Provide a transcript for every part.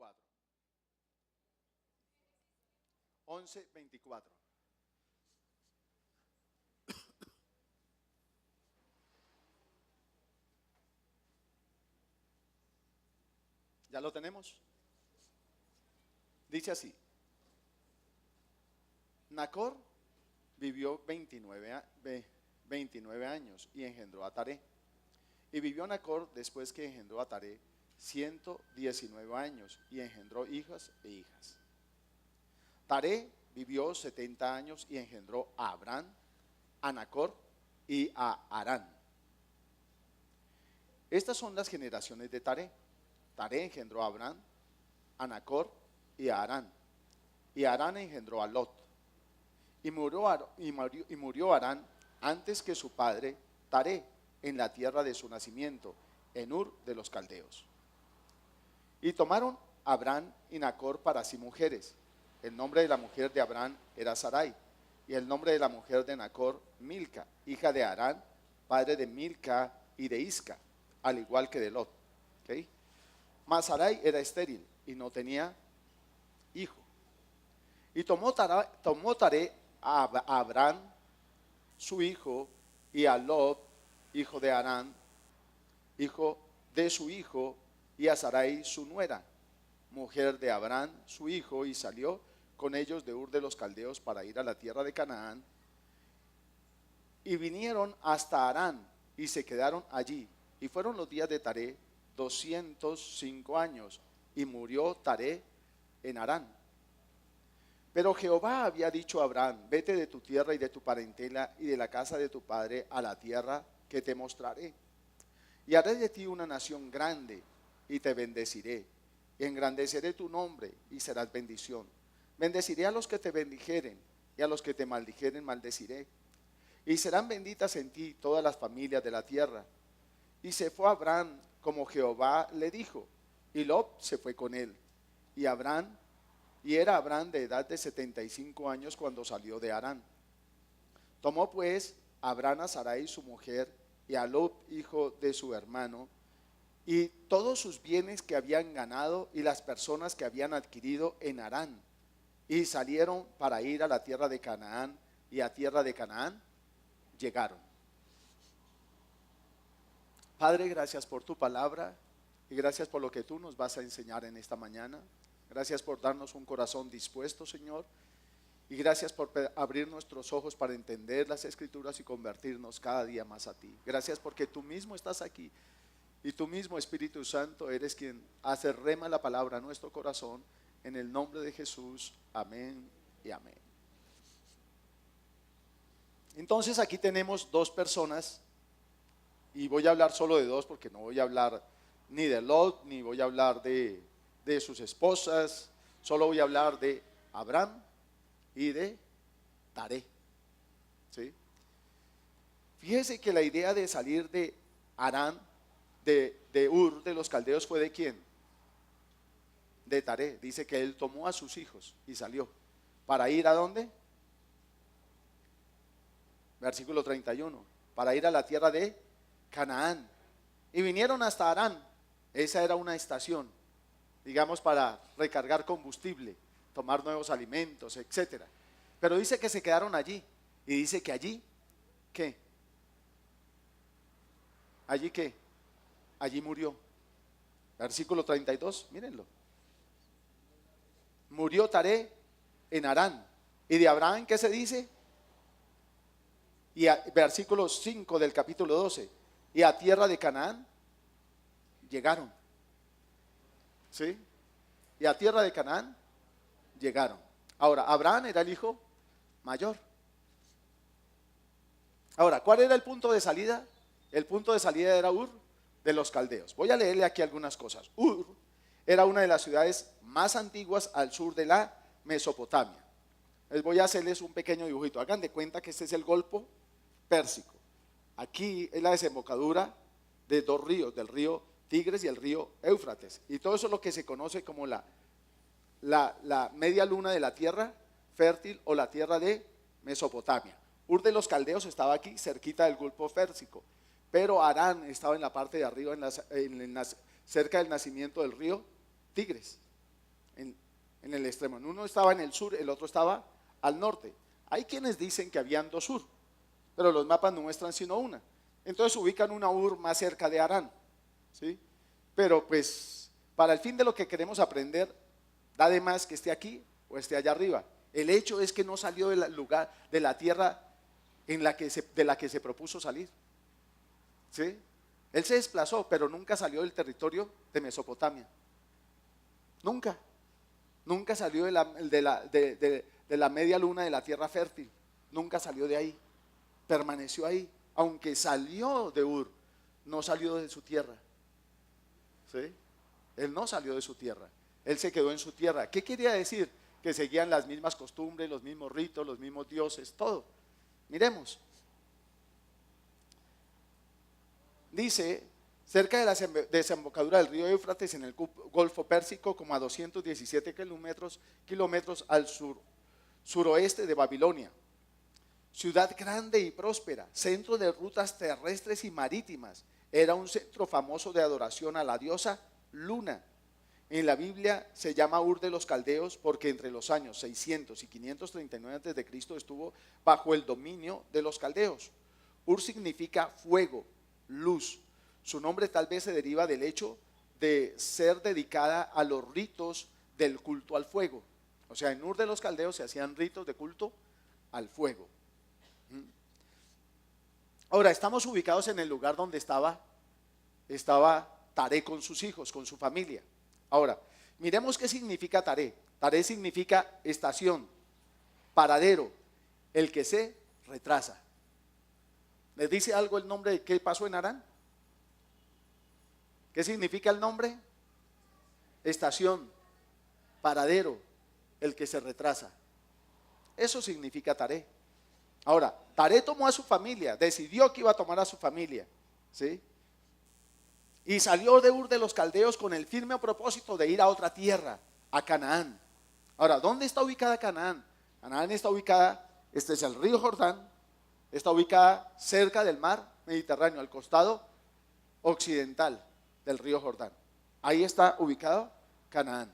24. 11:24. ¿Ya lo tenemos? Dice así: Nacor vivió 29 años y engendró a Taré. Y vivió Nacor después que engendró a Taré 119 años y engendró hijas e hijas. Taré vivió 70 años y engendró a Abraham, a Nacor y a Harán. Estas son las generaciones de Taré. Taré engendró a Abraham, a Nacor y a Harán. Y Harán engendró a Lot. Y murió Harán antes que su padre Taré, en la tierra de su nacimiento, en Ur de los Caldeos. Y tomaron Abraham y Nacor para sí mujeres. El nombre de la mujer de Abraham era Sarai, y el nombre de la mujer de Nacor, Milca, hija de Harán, padre de Milca y de Isca, al igual que de Lot. ¿Okay? Mas Sarai era estéril y no tenía hijo. Y tomó Taré a Abraham, su hijo, y a Lot, hijo de Harán, hijo de su hijo, y a Sarai, su nuera, mujer de Abraham, su hijo, y salió con ellos de Ur de los Caldeos para ir a la tierra de Canaán. Y vinieron hasta Harán y se quedaron allí. Y fueron los días de Taré 205 años, y murió Taré en Harán. Pero Jehová había dicho a Abraham: vete de tu tierra y de tu parentela y de la casa de tu padre a la tierra que te mostraré. Y haré de ti una nación grande y te bendeciré. Y engrandeceré tu nombre y serás bendición. Bendeciré a los que te bendijeren y a los que te maldijeren maldeciré. Y serán benditas en ti todas las familias de la tierra. Y se fue Abraham como Jehová le dijo, y Lot se fue con él. Y era Abraham de edad de 75 años cuando salió de Harán. Tomó pues Abraham a Sarai su mujer y a Lot hijo de su hermano, y todos sus bienes que habían ganado y las personas que habían adquirido en Harán, y salieron para ir a la tierra de Canaán, y a tierra de Canaán llegaron. Padre, gracias por tu palabra y gracias por lo que tú nos vas a enseñar en esta mañana. Gracias por darnos un corazón dispuesto, Señor, y gracias por abrir nuestros ojos para entender las Escrituras y convertirnos cada día más a ti. Gracias porque tú mismo estás aquí y tú mismo, Espíritu Santo, eres quien hace rema la palabra a nuestro corazón. En el nombre de Jesús, amén y amén. Entonces aquí tenemos dos personas, y voy a hablar solo de dos porque no voy a hablar ni de Lot, ni voy a hablar de sus esposas, solo voy a hablar de Abraham y de Taré. ¿Sí? Fíjese que la idea de salir de Harán, de Ur de los Caldeos, fue ¿de quién? De Taré. Dice que él tomó a sus hijos y salió. ¿Para ir a dónde? Versículo 31. Para ir a la tierra de Canaán. Y vinieron hasta Harán. Esa era una estación, digamos, para recargar combustible, tomar nuevos alimentos, etcétera. Pero dice que se quedaron allí. Y dice que allí, ¿qué? ¿Allí qué? Allí murió. Versículo 32, mírenlo. Murió Taré en Harán. ¿Y de Abraham qué se dice? Y versículo 5 del capítulo 12. Y a tierra de Canaán llegaron. ¿Sí? Y a tierra de Canaán llegaron. Ahora, Abraham era el hijo mayor. Ahora, ¿cuál era el punto de salida? El punto de salida era Ur de los Caldeos. Voy a leerle aquí algunas cosas. Ur era una de las ciudades más antiguas al sur de la Mesopotamia. Les voy a hacerles un pequeño dibujito. Hagan de cuenta que este es el Golfo Pérsico. Aquí es la desembocadura de dos ríos, del río Tigres y el río Éufrates. Y todo eso es lo que se conoce como la media luna de la tierra fértil o la tierra de Mesopotamia. Ur de los Caldeos estaba aquí, cerquita del Golfo Pérsico. Pero Harán estaba en la parte de arriba, cerca del nacimiento del río Tigres. en el extremo. Uno estaba en el sur, el otro estaba al norte. Hay quienes dicen que habían dos Ur, pero los mapas no muestran sino una. Entonces ubican una Ur más cerca de Harán, ¿sí? Pero pues para el fin de lo que queremos aprender, da de más que esté aquí o esté allá arriba. El hecho es que no salió del lugar, de la tierra de la que se propuso salir, ¿sí? Él se desplazó, pero nunca salió del territorio de Mesopotamia. Nunca. Nunca salió de la media luna de la tierra fértil. Nunca salió de ahí. Permaneció ahí. Aunque salió de Ur, no salió de su tierra. ¿Sí? Él no salió de su tierra. Él se quedó en su tierra. ¿Qué quería decir? Que seguían las mismas costumbres, los mismos ritos, los mismos dioses, todo. Miremos. Dice, cerca de la desembocadura del río Éufrates en el Golfo Pérsico, como a 217 kilómetros al suroeste de Babilonia. Ciudad grande y próspera, centro de rutas terrestres y marítimas. Era un centro famoso de adoración a la diosa Luna. En la Biblia se llama Ur de los Caldeos porque entre los años 600 y 539 a.C. estuvo bajo el dominio de los caldeos. Ur significa fuego, luz. Su nombre tal vez se deriva del hecho de ser dedicada a los ritos del culto al fuego. O sea, en Ur de los Caldeos se hacían ritos de culto al fuego. Ahora, estamos ubicados en el lugar donde estaba Taré con sus hijos, con su familia. Ahora, miremos qué significa Taré. Taré significa estación, paradero, el que se retrasa. ¿Les dice algo el nombre de qué pasó en Harán? ¿Qué significa el nombre? Estación, paradero, el que se retrasa. Eso significa Taré. Ahora, Taré tomó a su familia, decidió que iba a tomar a su familia, ¿sí? Y salió de Ur de los Caldeos con el firme propósito de ir a otra tierra, a Canaán. Ahora, ¿dónde está ubicada Canaán? Canaán está ubicada, este es el río Jordán, está ubicada cerca del mar Mediterráneo, al costado occidental del río Jordán. Ahí está ubicado Canaán,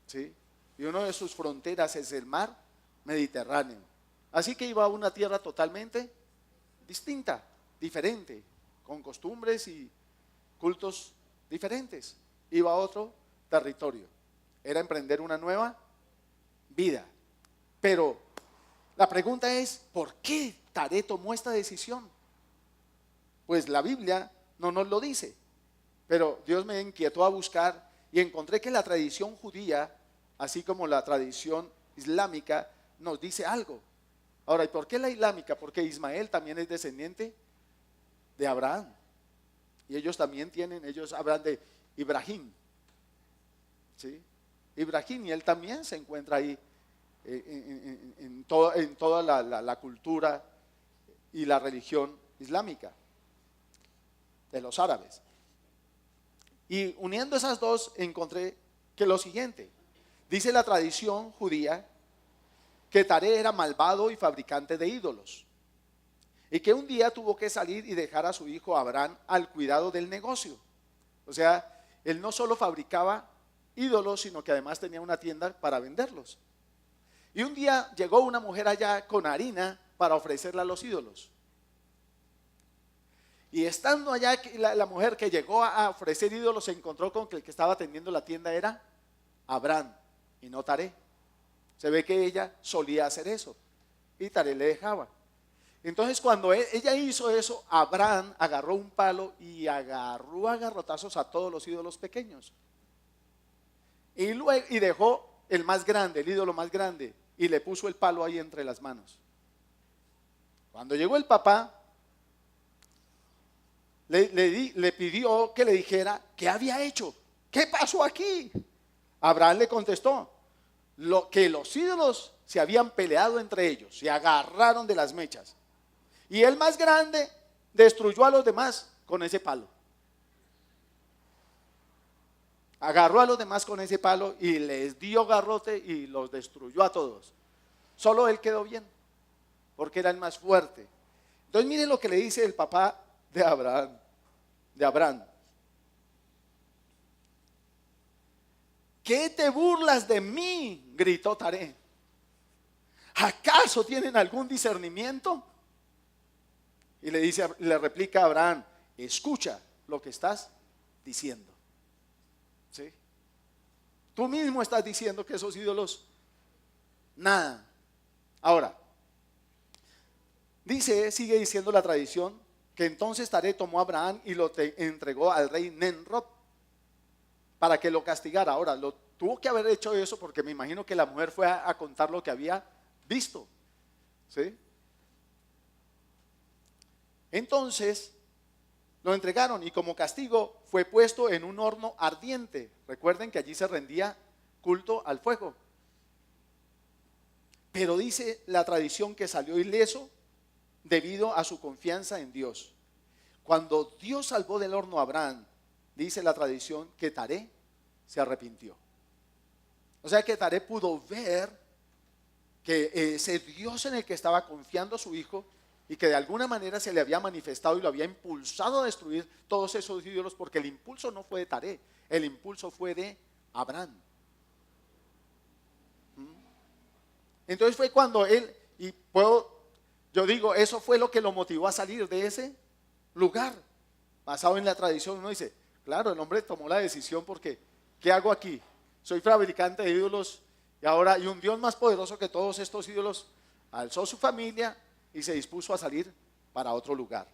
¿sí? Y una de sus fronteras es el mar Mediterráneo. Así que iba a una tierra totalmente distinta, diferente, con costumbres y cultos diferentes. Iba a otro territorio. Era emprender una nueva vida. Pero la pregunta es, ¿por qué Taré tomó esta decisión? Pues la Biblia no nos lo dice. Pero Dios me inquietó a buscar y encontré que la tradición judía, así como la tradición islámica, nos dice algo. Ahora, ¿y por qué la islámica? Porque Ismael también es descendiente de Abraham. Y ellos también ellos hablan de Ibrahim, ¿sí? Ibrahim, y él también se encuentra ahí en toda la cultura y la religión islámica de los árabes. Y uniendo esas dos encontré que lo siguiente, dice la tradición judía que Taré era malvado y fabricante de ídolos, y que un día tuvo que salir y dejar a su hijo Abraham al cuidado del negocio. O sea, él no solo fabricaba ídolos, sino que además tenía una tienda para venderlos. Y un día llegó una mujer allá con harina para ofrecerle a los ídolos. Y estando allá, la mujer que llegó a ofrecer ídolos se encontró con que el que estaba atendiendo la tienda era Abraham y no Taré. Se ve que ella solía hacer eso y Taré le dejaba. Entonces cuando ella hizo eso, Abraham agarró un palo y agarró a garrotazos a todos los ídolos pequeños. Y dejó el más grande, el ídolo más grande, y le puso el palo ahí entre las manos. Cuando llegó el papá, le pidió que le dijera qué había hecho, qué pasó aquí. Abraham le contestó que los ídolos se habían peleado entre ellos, se agarraron de las mechas. Y el más grande destruyó a los demás con ese palo. Agarró a los demás con ese palo y les dio garrote y los destruyó a todos. Solo él quedó bien, porque era el más fuerte. Entonces miren lo que le dice el papá de Abraham. qué te burlas de mí?, gritó Taré. ¿Acaso tienen algún discernimiento? Y le replica a Abraham: escucha lo que estás diciendo. ¿Sí? Tú mismo estás diciendo que esos ídolos, nada. Ahora, sigue diciendo la tradición, que entonces Taré tomó a Abraham y lo entregó al rey Nenrod para que lo castigara. Ahora, tuvo que haber hecho eso porque me imagino que la mujer fue a contar lo que había visto. ¿Sí? Entonces lo entregaron y como castigo fue puesto en un horno ardiente. Recuerden que allí se rendía culto al fuego. Pero dice la tradición que salió ileso debido a su confianza en Dios. Cuando Dios salvó del horno a Abraham, dice la tradición que Taré se arrepintió. O sea que Taré pudo ver que ese Dios en el que estaba confiando su hijo y que de alguna manera se le había manifestado y lo había impulsado a destruir todos esos ídolos, porque el impulso no fue de Taré, el impulso fue de Abraham. Entonces fue cuando él, yo digo, eso fue lo que lo motivó a salir de ese lugar. Basado en la tradición, uno dice, claro, el hombre tomó la decisión porque, ¿qué hago aquí? Soy fabricante de ídolos y ahora hay un Dios más poderoso que todos estos ídolos. Alzó su familia y se dispuso a salir para otro lugar.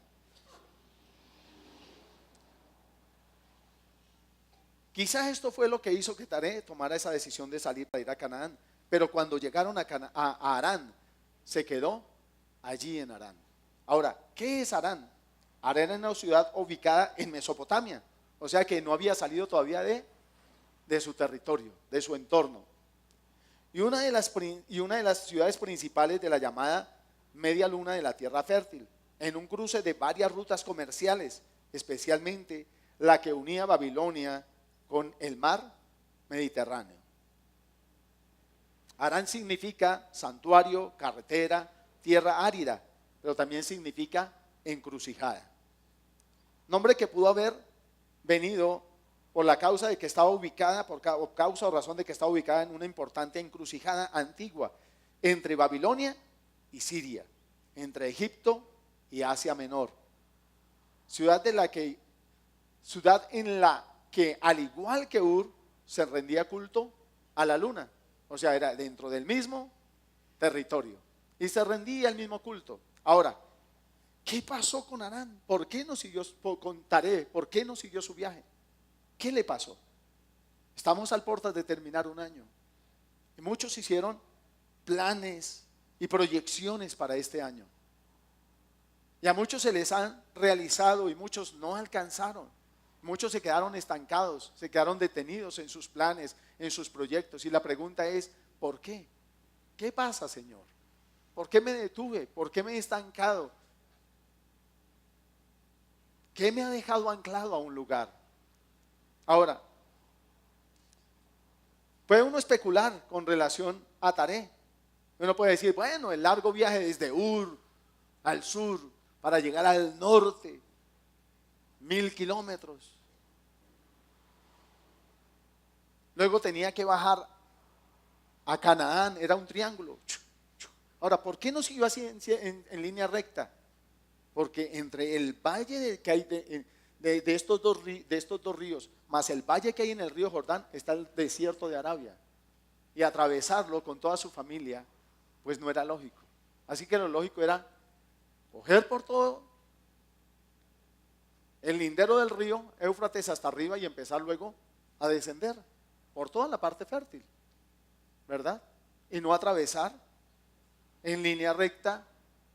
Quizás esto fue lo que hizo que Taré tomara esa decisión de salir para ir a Canaán. Pero cuando llegaron a Harán, se quedó allí en Harán. Ahora, ¿qué es Harán? Harán es una ciudad ubicada en Mesopotamia, o sea que no había salido todavía de su territorio, de su entorno. Y una de las ciudades principales de la llamada media luna de la tierra fértil, en un cruce de varias rutas comerciales, especialmente la que unía Babilonia con el mar Mediterráneo. Harán significa santuario, carretera, tierra árida, pero también significa encrucijada. Nombre que pudo haber venido por la causa de que estaba ubicada, por causa o razón de que estaba ubicada en una importante encrucijada antigua entre Babilonia y Siria, entre Egipto y Asia Menor. Ciudad en la que, al igual que Ur, se rendía culto a la luna. O sea, era dentro del mismo territorio y se rendía el mismo culto. Ahora, ¿qué pasó con Harán? ¿Por qué no siguió con Taré? ¿Por qué no siguió su viaje? ¿Qué le pasó? Estamos al portas de terminar un año y muchos hicieron planes y proyecciones para este año. Y a muchos se les han realizado y muchos no alcanzaron. Muchos se quedaron estancados, se quedaron detenidos en sus planes, en sus proyectos. Y la pregunta es, ¿por qué? ¿Qué pasa, Señor? ¿Por qué me detuve? ¿Por qué me he estancado? ¿Qué me ha dejado anclado a un lugar? Ahora, puede uno especular con relación a Taré. Uno puede decir, bueno, el largo viaje desde Ur al sur para llegar al norte, 1000 kilómetros. Luego tenía que bajar a Canaán, era un triángulo. Ahora, ¿por qué no siguió así en línea recta? Porque entre el valle que hay de estos dos ríos, más el valle que hay en el río Jordán, está el desierto de Arabia. Y atravesarlo con toda su familia, pues no era lógico. Así que lo lógico era coger por todo el lindero del río Éufrates hasta arriba y empezar luego a descender por toda la parte fértil, ¿verdad? Y no atravesar en línea recta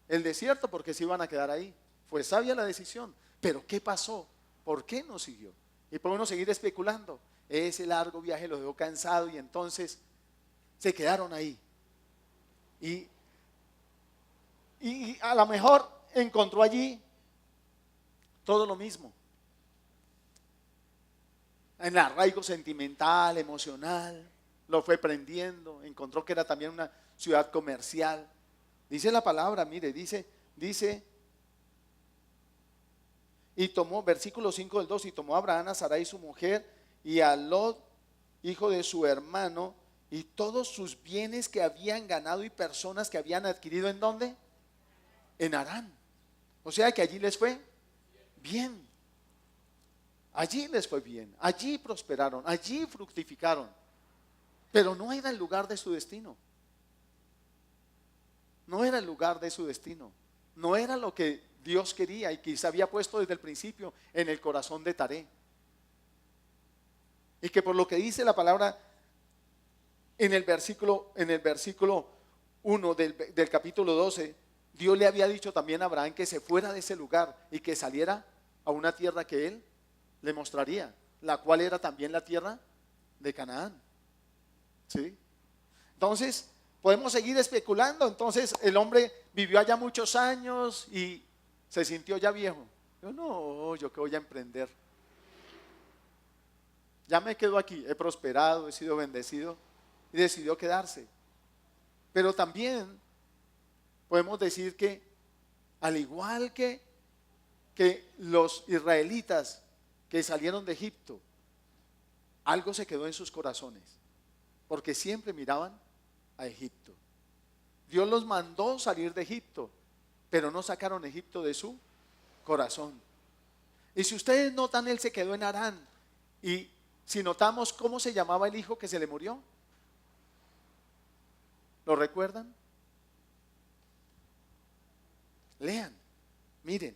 el desierto, porque se iban a quedar ahí. Fue sabia la decisión, pero ¿qué pasó? ¿Por qué no siguió? Y puede uno seguir especulando. Ese largo viaje lo dejó cansado y entonces se quedaron ahí. Y a lo mejor encontró allí todo lo mismo. En el arraigo sentimental, emocional, lo fue prendiendo, encontró que era también una ciudad comercial. Dice la palabra, mire, dice, y tomó, versículo 5 del 2, y tomó a Abraham, a Sarai su mujer, y a Lot, hijo de su hermano, y todos sus bienes que habían ganado y personas que habían adquirido, ¿en dónde? En Harán. O sea que allí les fue bien. Allí les fue bien, allí prosperaron, allí fructificaron. Pero no era el lugar de su destino. No era el lugar de su destino. No era lo que Dios quería y quizá había puesto desde el principio en el corazón de Taré. Y que por lo que dice la palabra en el versículo 1 del capítulo 12, Dios le había dicho también a Abraham que se fuera de ese lugar y que saliera a una tierra que él le mostraría, la cual era también la tierra de Canaán. ¿Sí? Entonces, podemos seguir especulando. Entonces, el hombre vivió allá muchos años y se sintió ya viejo. Yo que voy a emprender. Ya me quedo aquí, he prosperado, he sido bendecido, y decidió quedarse. Pero también podemos decir que, al igual que los israelitas que salieron de Egipto, algo se quedó en sus corazones, porque siempre miraban a Egipto. Dios los mandó salir de Egipto, pero no sacaron Egipto de su corazón. Y si ustedes notan, él se quedó en Harán. Y si notamos cómo se llamaba el hijo que se le murió, ¿lo recuerdan? Lean, miren,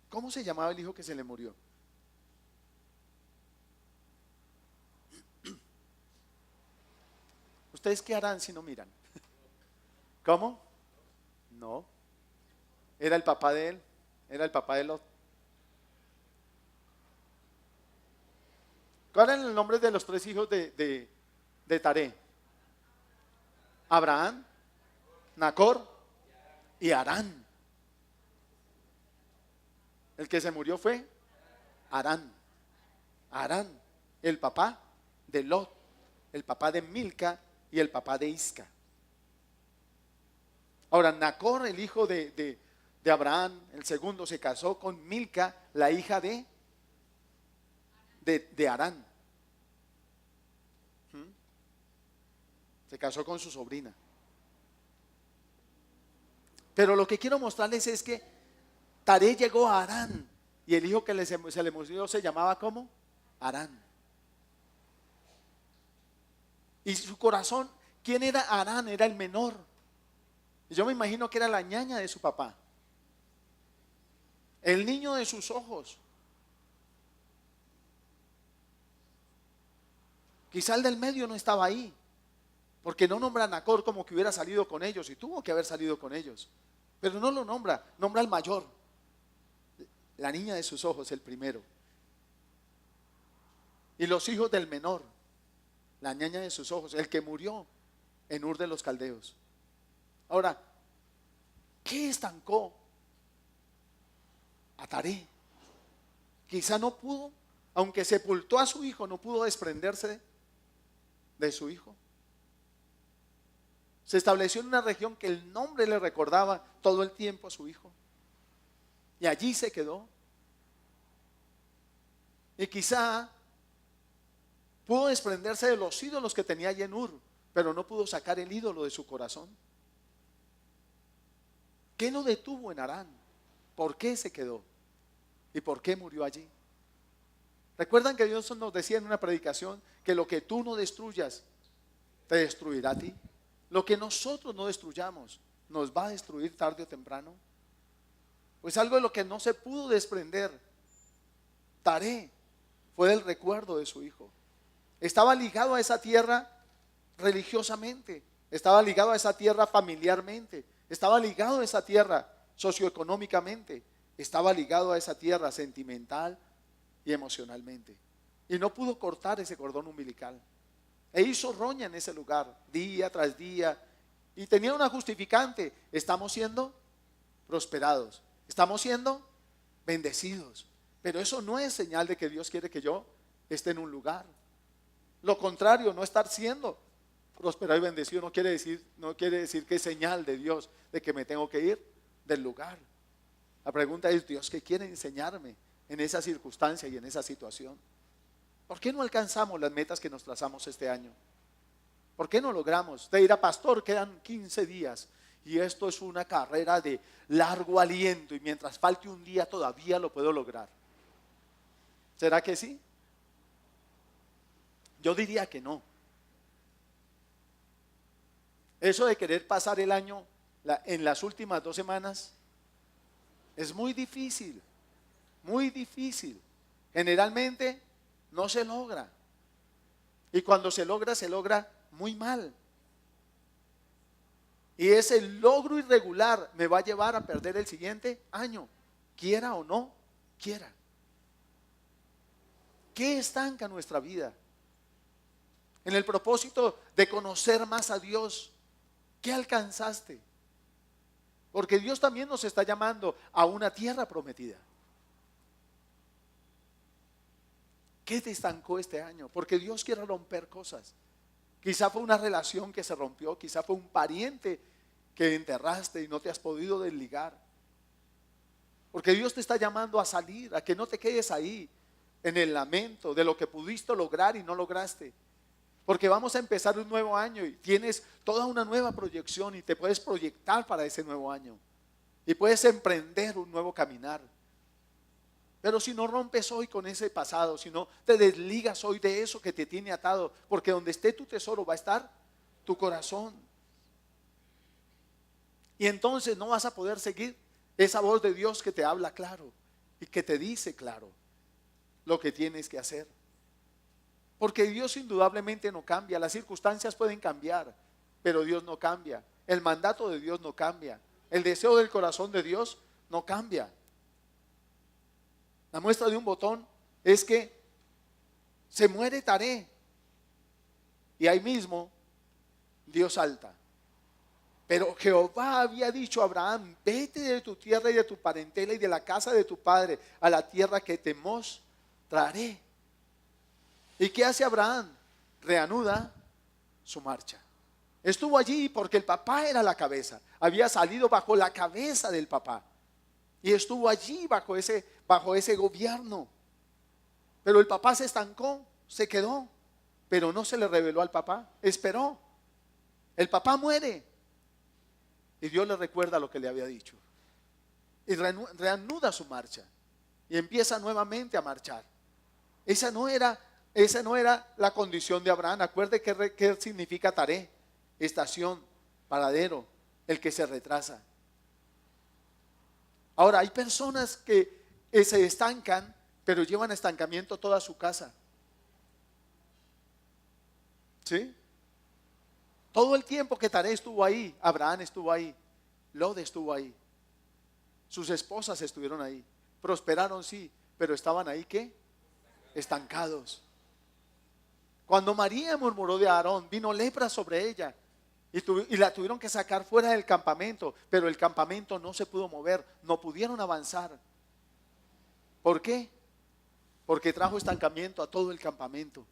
¿cómo se llamaba el hijo que se le murió? ¿Ustedes qué harán si no miran? ¿Cómo? No. Era el papá de él, era el papá de Lot. ¿Cuál era el nombre de los tres hijos de Taré? Abraham, Nacor y Harán. El que se murió fue Harán. Harán, el papá de Lot, el papá de Milca y el papá de Isca. Ahora, Nacor, el hijo de Abraham, el segundo, se casó con Milca, la hija de Harán. Se casó con su sobrina. Pero lo que quiero mostrarles es que Taré llegó a Harán y el hijo que se le murió se llamaba ¿cómo? Harán. Y su corazón, ¿quién era Harán? Era el menor. Y yo me imagino que era la ñaña de su papá, el niño de sus ojos. Quizá el del medio no estaba ahí, porque no nombra a Nacor como que hubiera salido con ellos, y tuvo que haber salido con ellos, pero no lo nombra al mayor, la niña de sus ojos, el primero. Y los hijos del menor, la ñaña de sus ojos, el que murió en Ur de los Caldeos. Ahora, ¿qué estancó a Taré? Quizá no pudo, aunque sepultó a su hijo, no pudo desprenderse de su hijo. Se estableció en una región que el nombre le recordaba todo el tiempo a su hijo, y allí se quedó. Y quizá pudo desprenderse de los ídolos que tenía allí en Ur, pero no pudo sacar el ídolo de su corazón. ¿Qué lo detuvo en Harán? ¿Por qué se quedó? ¿Y por qué murió allí? ¿Recuerdan que Dios nos decía en una predicación que lo que tú no destruyas te destruirá a ti? Lo que nosotros no destruyamos nos va a destruir tarde o temprano. Pues algo de lo que no se pudo desprender Taré fue el recuerdo de su hijo. Estaba ligado a esa tierra religiosamente, estaba ligado a esa tierra familiarmente, estaba ligado a esa tierra socioeconómicamente, estaba ligado a esa tierra sentimental y emocionalmente. Y no pudo cortar ese cordón umbilical. E hizo roña en ese lugar, día tras día. Y tenía una justificante: estamos siendo prosperados, estamos siendo bendecidos. Pero eso no es señal de que Dios quiere que yo esté en un lugar. Lo contrario, no estar siendo prosperado y bendecido no quiere decir que es señal de Dios de que me tengo que ir del lugar. La pregunta es: ¿Dios qué quiere enseñarme en esa circunstancia y en esa situación? ¿Por qué no alcanzamos las metas que nos trazamos este año? ¿Por qué no logramos? Usted dirá, pastor, quedan 15 días y esto es una carrera de largo aliento y mientras falte un día todavía lo puedo lograr. ¿Será que sí? Yo diría que no. Eso de querer pasar el año en las últimas 2 semanas es muy difícil, muy difícil. Generalmente no se logra. Y cuando se logra muy mal. Y ese logro irregular me va a llevar a perder el siguiente año, quiera o no quiera. ¿Qué estanca nuestra vida? En el propósito de conocer más a Dios, ¿qué alcanzaste? Porque Dios también nos está llamando a una tierra prometida. ¿Qué te estancó este año? Porque Dios quiere romper cosas. Quizá fue una relación que se rompió, quizá fue un pariente que enterraste y no te has podido desligar. Porque Dios te está llamando a salir, a que no te quedes ahí en el lamento de lo que pudiste lograr y no lograste. Porque vamos a empezar un nuevo año y tienes toda una nueva proyección y te puedes proyectar para ese nuevo año. Y puedes emprender un nuevo caminar. Pero si no rompes hoy con ese pasado, si no te desligas hoy de eso que te tiene atado, porque donde esté tu tesoro va a estar tu corazón. Y entonces no vas a poder seguir esa voz de Dios que te habla claro y que te dice claro lo que tienes que hacer. Porque Dios indudablemente no cambia, las circunstancias pueden cambiar, pero Dios no cambia. El mandato de Dios no cambia, el deseo del corazón de Dios no cambia. La muestra de un botón es que se muere Taré y ahí mismo Dios salta. Pero Jehová había dicho a Abraham: vete de tu tierra y de tu parentela y de la casa de tu padre a la tierra que te mostraré. ¿Y qué hace Abraham? Reanuda su marcha. Estuvo allí porque el papá era la cabeza, había salido bajo la cabeza del papá y estuvo allí bajo ese gobierno. Pero el papá se estancó, se quedó, pero no se le reveló al papá, esperó. El papá muere y Dios le recuerda lo que le había dicho y reanuda su marcha y empieza nuevamente a marchar. Esa no era la condición de Abraham. Acuerde qué significa Taré: estación, paradero, el que se retrasa. Ahora, hay personas que se estancan, pero llevan estancamiento toda su casa. ¿Sí? Todo el tiempo que Taré estuvo ahí, Abraham estuvo ahí, Lot estuvo ahí, sus esposas estuvieron ahí, prosperaron sí, pero estaban ahí ¿qué? Estancados. Cuando María murmuró de Aarón, vino lepra sobre ella y la tuvieron que sacar fuera del campamento, pero el campamento no se pudo mover, no pudieron avanzar. ¿Por qué? Porque trajo estancamiento a todo el campamento.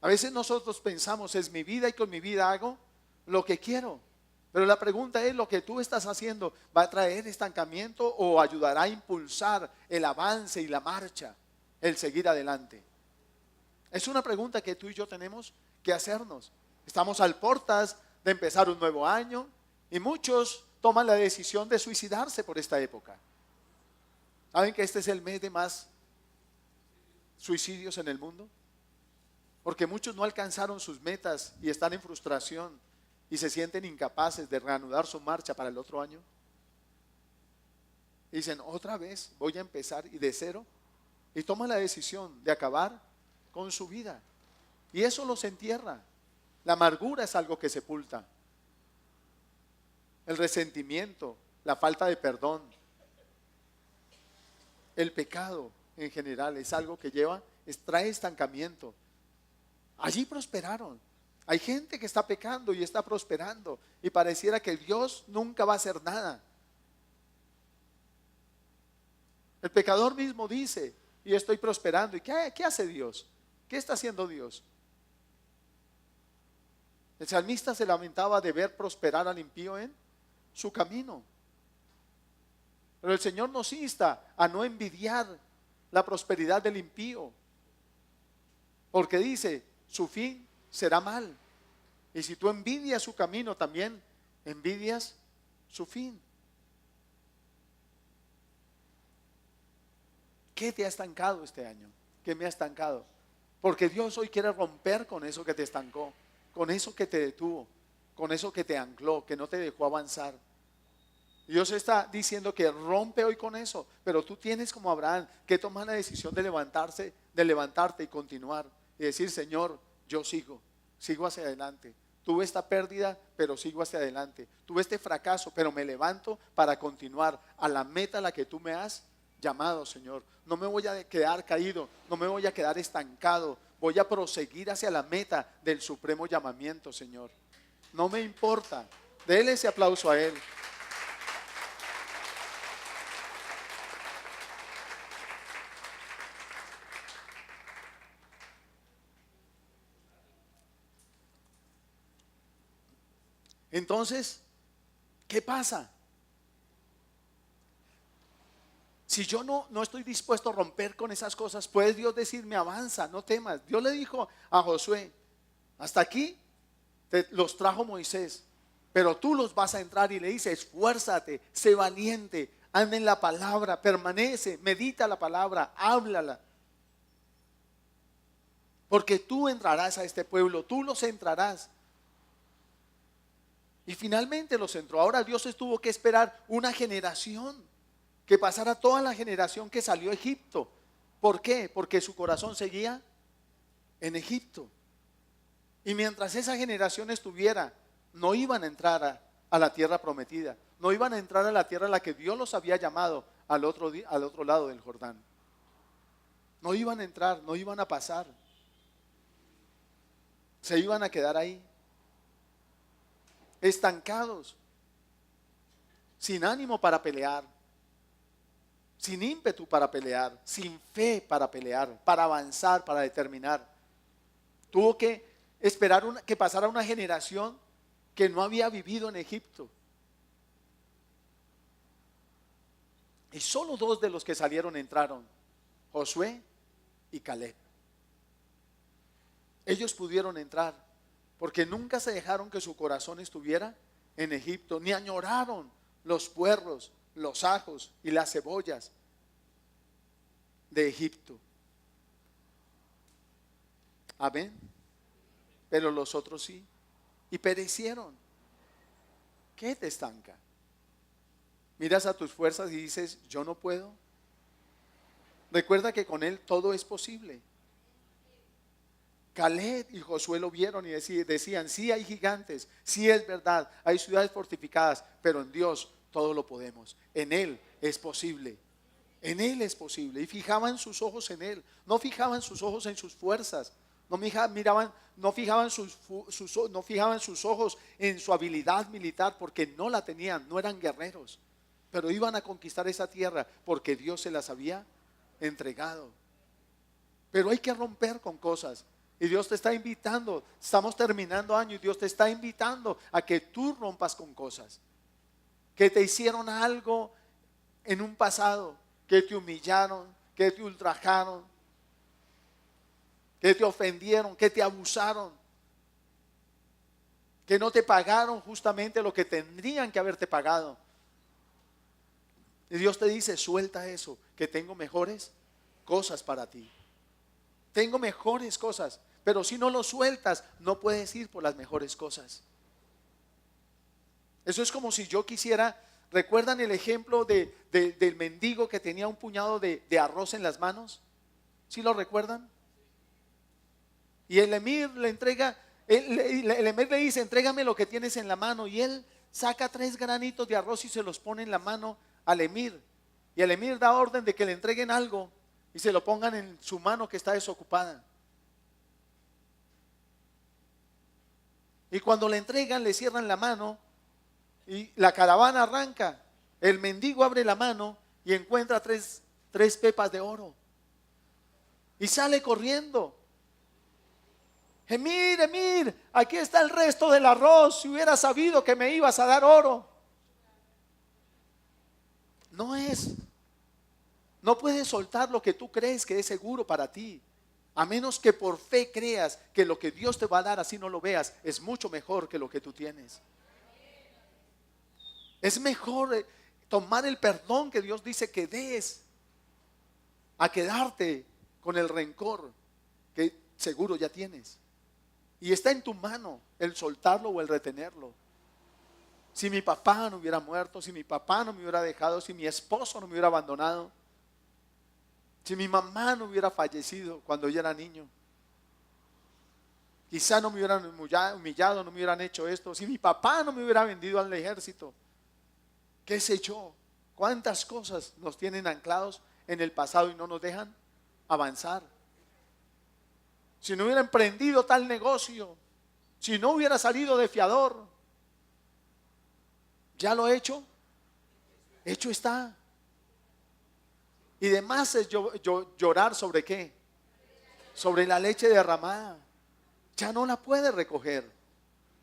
A veces nosotros pensamos: es mi vida y con mi vida hago lo que quiero. Pero la pregunta es: ¿lo que tú estás haciendo va a traer estancamiento o ayudará a impulsar el avance y la marcha, el seguir adelante? Es una pregunta que tú y yo tenemos que hacernos. Estamos a puertas de empezar un nuevo año y muchos toman la decisión de suicidarse por esta época. ¿Saben que este es el mes de más suicidios en el mundo? Porque muchos no alcanzaron sus metas y están en frustración y se sienten incapaces de reanudar su marcha para el otro año. Y dicen: otra vez voy a empezar y de cero, y toman la decisión de acabar con su vida y eso los entierra. La amargura es algo que sepulta. El resentimiento, la falta de perdón, el pecado en general es algo que trae estancamiento. Allí prosperaron. Hay gente que está pecando y está prosperando y pareciera que Dios nunca va a hacer nada. El pecador mismo dice: y estoy prosperando. ¿Y qué hace Dios? ¿Qué está haciendo Dios? El salmista se lamentaba de ver prosperar al impío en su camino. Pero el Señor nos insta a no envidiar la prosperidad del impío, porque dice, su fin será mal. Y si tú envidias su camino, también envidias su fin. ¿Qué te ha estancado este año? ¿Qué me ha estancado? Porque Dios hoy quiere romper con eso que te estancó, con eso que te detuvo, con eso que te ancló, que no te dejó avanzar. Dios está diciendo que rompe hoy con eso, pero tú tienes, como Abraham, que tomar la decisión de levantarte y continuar y decir, Señor, yo sigo hacia adelante. Tuve esta pérdida, pero sigo hacia adelante. Tuve este fracaso, pero me levanto para continuar a la meta a la que tú me has llamado, Señor. No me voy a quedar caído, no me voy a quedar estancado. Voy a proseguir hacia la meta del supremo llamamiento, Señor. No me importa. Dele ese aplauso a Él. Entonces, ¿qué pasa? Si yo no estoy dispuesto a romper con esas cosas, puede Dios decirme, avanza, no temas. Dios le dijo a Josué, hasta aquí los trajo Moisés, pero tú los vas a entrar, y le dice, esfuérzate, sé valiente, anda en la palabra, permanece, medita la palabra, háblala. Porque tú entrarás a este pueblo, tú los entrarás. Y finalmente los entró. Ahora Dios tuvo que esperar una generación, que pasara toda la generación que salió a Egipto. ¿Por qué? Porque su corazón seguía en Egipto. Y mientras esa generación estuviera, no iban a entrar a la tierra prometida. No iban a entrar a la tierra a la que Dios los había llamado al otro lado del Jordán. No iban a entrar, no iban a pasar. Se iban a quedar ahí, estancados, sin ánimo para pelear, sin ímpetu para pelear, sin fe para pelear, para avanzar, para determinar. Tuvo que esperar que pasara una generación que no había vivido en Egipto. Y solo dos de los que salieron entraron, Josué y Caleb. Ellos pudieron entrar porque nunca se dejaron que su corazón estuviera en Egipto, ni añoraron los puerros, los ajos y las cebollas de Egipto. Amén. Pero los otros sí, y perecieron. ¿Qué te estanca? Miras a tus fuerzas y dices, yo no puedo. Recuerda que con Él todo es posible. Caleb y Josué lo vieron y decían, sí hay gigantes, sí es verdad, hay ciudades fortificadas, pero en Dios todo lo podemos. En Él es posible. En Él es posible. Y fijaban sus ojos en Él. No fijaban sus ojos en sus fuerzas. No fijaban sus ojos en su habilidad militar, porque no la tenían, no eran guerreros. Pero iban a conquistar esa tierra porque Dios se las había entregado. Pero hay que romper con cosas. Y Dios te está invitando, estamos terminando año y Dios te está invitando a que tú rompas con cosas que te hicieron algo en un pasado, que te humillaron, que te ultrajaron, que te ofendieron, que te abusaron, que no te pagaron justamente lo que tendrían que haberte pagado. Y Dios te dice, suelta eso, que tengo mejores cosas para ti. Tengo mejores cosas. Pero si no lo sueltas, no puedes ir por las mejores cosas. Eso es como si yo quisiera, ¿recuerdan el ejemplo del mendigo que tenía un puñado de arroz en las manos? ¿Sí lo recuerdan? Y el emir le entrega, el emir le dice, entrégame lo que tienes en la mano. Y él saca 3 granitos de arroz y se los pone en la mano al emir. Y el emir da orden de que le entreguen algo y se lo pongan en su mano que está desocupada. Y cuando le entregan, le cierran la mano y la caravana arranca. El mendigo abre la mano y encuentra tres pepas de oro. Y sale corriendo. Emir, Emir, aquí está el resto del arroz. Si hubiera sabido que me ibas a dar oro. No puedes soltar lo que tú crees que es seguro para ti. A menos que por fe creas que lo que Dios te va a dar, así no lo veas, es mucho mejor que lo que tú tienes. Es mejor tomar el perdón que Dios dice que des, a quedarte con el rencor que seguro ya tienes. Y está en tu mano el soltarlo o el retenerlo. Si mi papá no hubiera muerto, si mi papá no me hubiera dejado, si mi esposo no me hubiera abandonado, si mi mamá no hubiera fallecido cuando yo era niño, quizá no me hubieran humillado, no me hubieran hecho esto, si mi papá no me hubiera vendido al ejército, qué sé yo, cuántas cosas nos tienen anclados en el pasado y no nos dejan avanzar. Si no hubiera emprendido tal negocio, si no hubiera salido de fiador, ya lo he hecho, hecho está. Y demás es llorar sobre qué, sobre la leche derramada, ya no la puede recoger,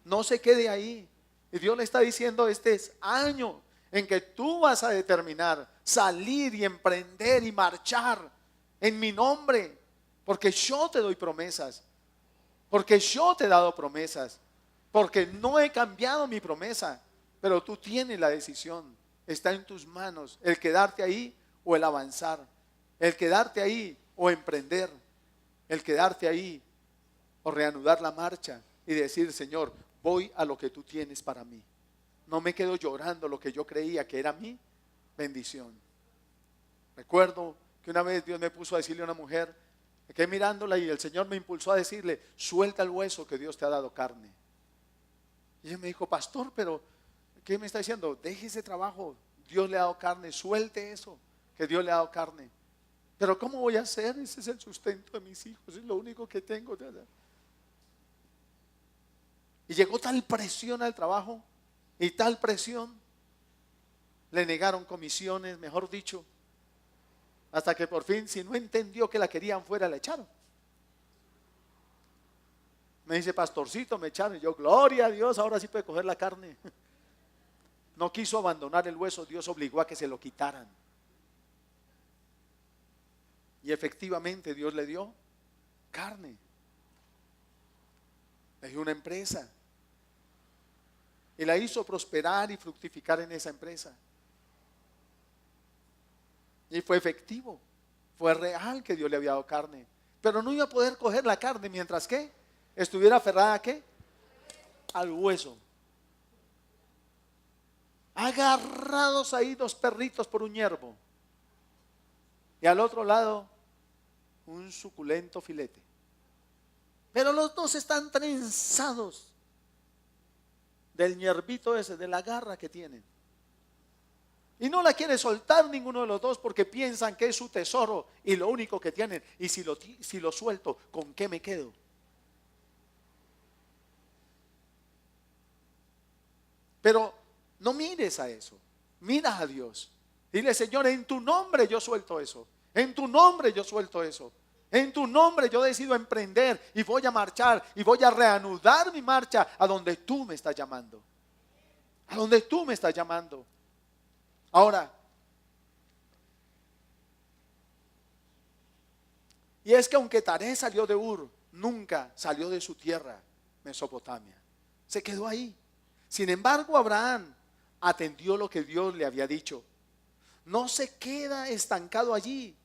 no se quede ahí. Y Dios le está diciendo, este es año en que tú vas a determinar salir y emprender y marchar en mi nombre, porque yo te doy promesas, porque yo te he dado promesas, porque no he cambiado mi promesa, pero tú tienes la decisión, está en tus manos el quedarte ahí o el avanzar, el quedarte ahí o emprender, el quedarte ahí o reanudar la marcha y decir, Señor, voy a lo que tú tienes para mí. No me quedo llorando lo que yo creía que era mi bendición. Recuerdo que una vez Dios me puso a decirle a una mujer, me quedé mirándola y el Señor me impulsó a decirle, suelta el hueso que Dios te ha dado carne. Y ella me dijo, pastor, pero ¿qué me está diciendo? Deje ese trabajo, Dios le ha dado carne, suelte eso que Dios le ha dado carne. Pero ¿cómo voy a hacer? Ese es el sustento de mis hijos, es lo único que tengo. Y llegó tal presión al trabajo y tal presión, le negaron comisiones, mejor dicho, hasta que por fin, si no entendió que la querían fuera, la echaron. Me dice, pastorcito, me echaron. Y yo, gloria a Dios, ahora sí puede coger la carne. No quiso abandonar el hueso, Dios obligó a que se lo quitaran. Y efectivamente Dios le dio carne. Le dio una empresa. Y la hizo prosperar y fructificar en esa empresa. Y fue efectivo, fue real que Dios le había dado carne. Pero no iba a poder coger la carne mientras que estuviera aferrada ¿a qué? Al hueso. Agarrados ahí dos perritos por un hierbo. Y al otro lado un suculento filete. Pero los dos están trenzados del hierbito ese, de la garra que tienen. Y no la quiere soltar ninguno de los dos porque piensan que es su tesoro y lo único que tienen. Y si lo suelto, ¿con qué me quedo? Pero no mires a eso, mira a Dios. Dile, Señor, en tu nombre yo suelto eso. En tu nombre yo suelto eso. En tu nombre yo decido emprender y voy a marchar y voy a reanudar mi marcha a donde tú me estás llamando. A donde tú me estás llamando. Ahora, y es que aunque Taré salió de Ur, nunca salió de su tierra, Mesopotamia. Se quedó ahí. Sin embargo, Abraham atendió lo que Dios le había dicho. No se queda estancado allí.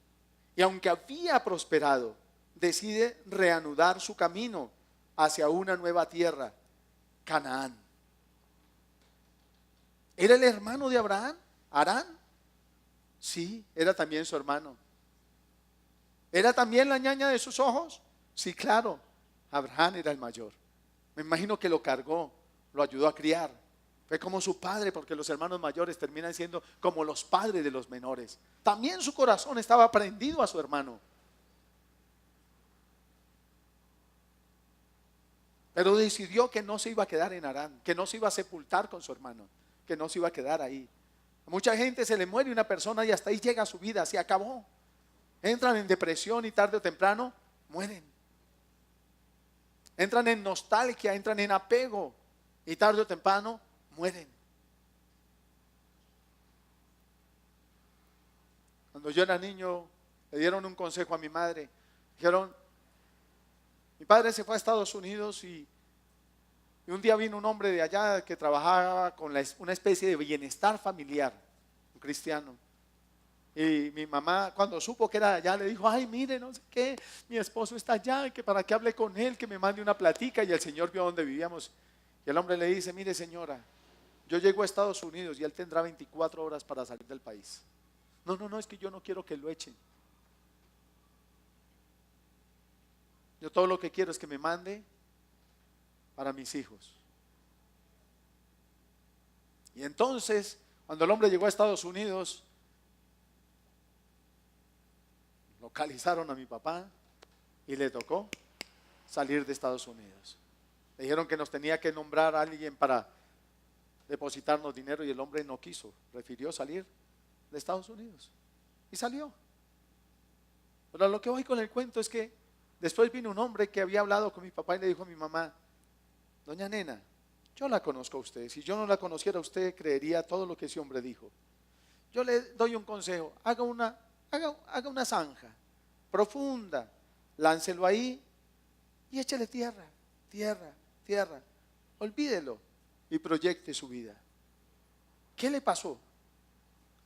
Y aunque había prosperado, decide reanudar su camino hacia una nueva tierra, Canaán. ¿Era el hermano de Abraham? ¿Arán? Sí, era también su hermano. ¿Era también la ñaña de sus ojos? Sí, claro. Abraham era el mayor. Me imagino que lo cargó, lo ayudó a criar. Fue como su padre, porque los hermanos mayores terminan siendo como los padres de los menores. También su corazón estaba prendido a su hermano. Pero decidió que no se iba a quedar en Harán, que no se iba a sepultar con su hermano, que no se iba a quedar ahí. A mucha gente se le muere una persona y hasta ahí llega su vida, se acabó. Entran en depresión y tarde o temprano mueren. Entran en nostalgia, entran en apego y tarde o temprano mueren. Cuando yo era niño, le dieron un consejo a mi madre. Dijeron, Mi padre se fue a Estados Unidos y un día vino un hombre de allá que trabajaba con una especie de bienestar familiar, un cristiano. Y mi mamá, cuando supo que era de allá, le dijo: ay, mire, no sé qué, mi esposo está allá, que para que hable con él, que me mande una platica. Y el señor vio donde vivíamos. Y el hombre le dice: mire, señora, yo llego a Estados Unidos y él tendrá 24 horas para salir del país. No, no, no, es que yo no quiero que lo echen. Yo todo lo que quiero es que me mande para mis hijos. Y entonces, cuando el hombre llegó a Estados Unidos, localizaron a mi papá y le tocó salir de Estados Unidos. Le dijeron que nos tenía que nombrar a alguien para depositarnos dinero y el hombre no quiso, prefirió salir de Estados Unidos y salió. Pero lo que voy con el cuento es que después vino un hombre que había hablado con mi papá y le dijo a mi mamá: doña Nena, yo la conozco a usted, si yo no la conociera a usted creería todo lo que ese hombre dijo. Yo le doy un consejo: haga una zanja profunda, láncelo ahí y échele tierra, tierra, tierra, olvídelo y proyecte su vida. ¿Qué le pasó?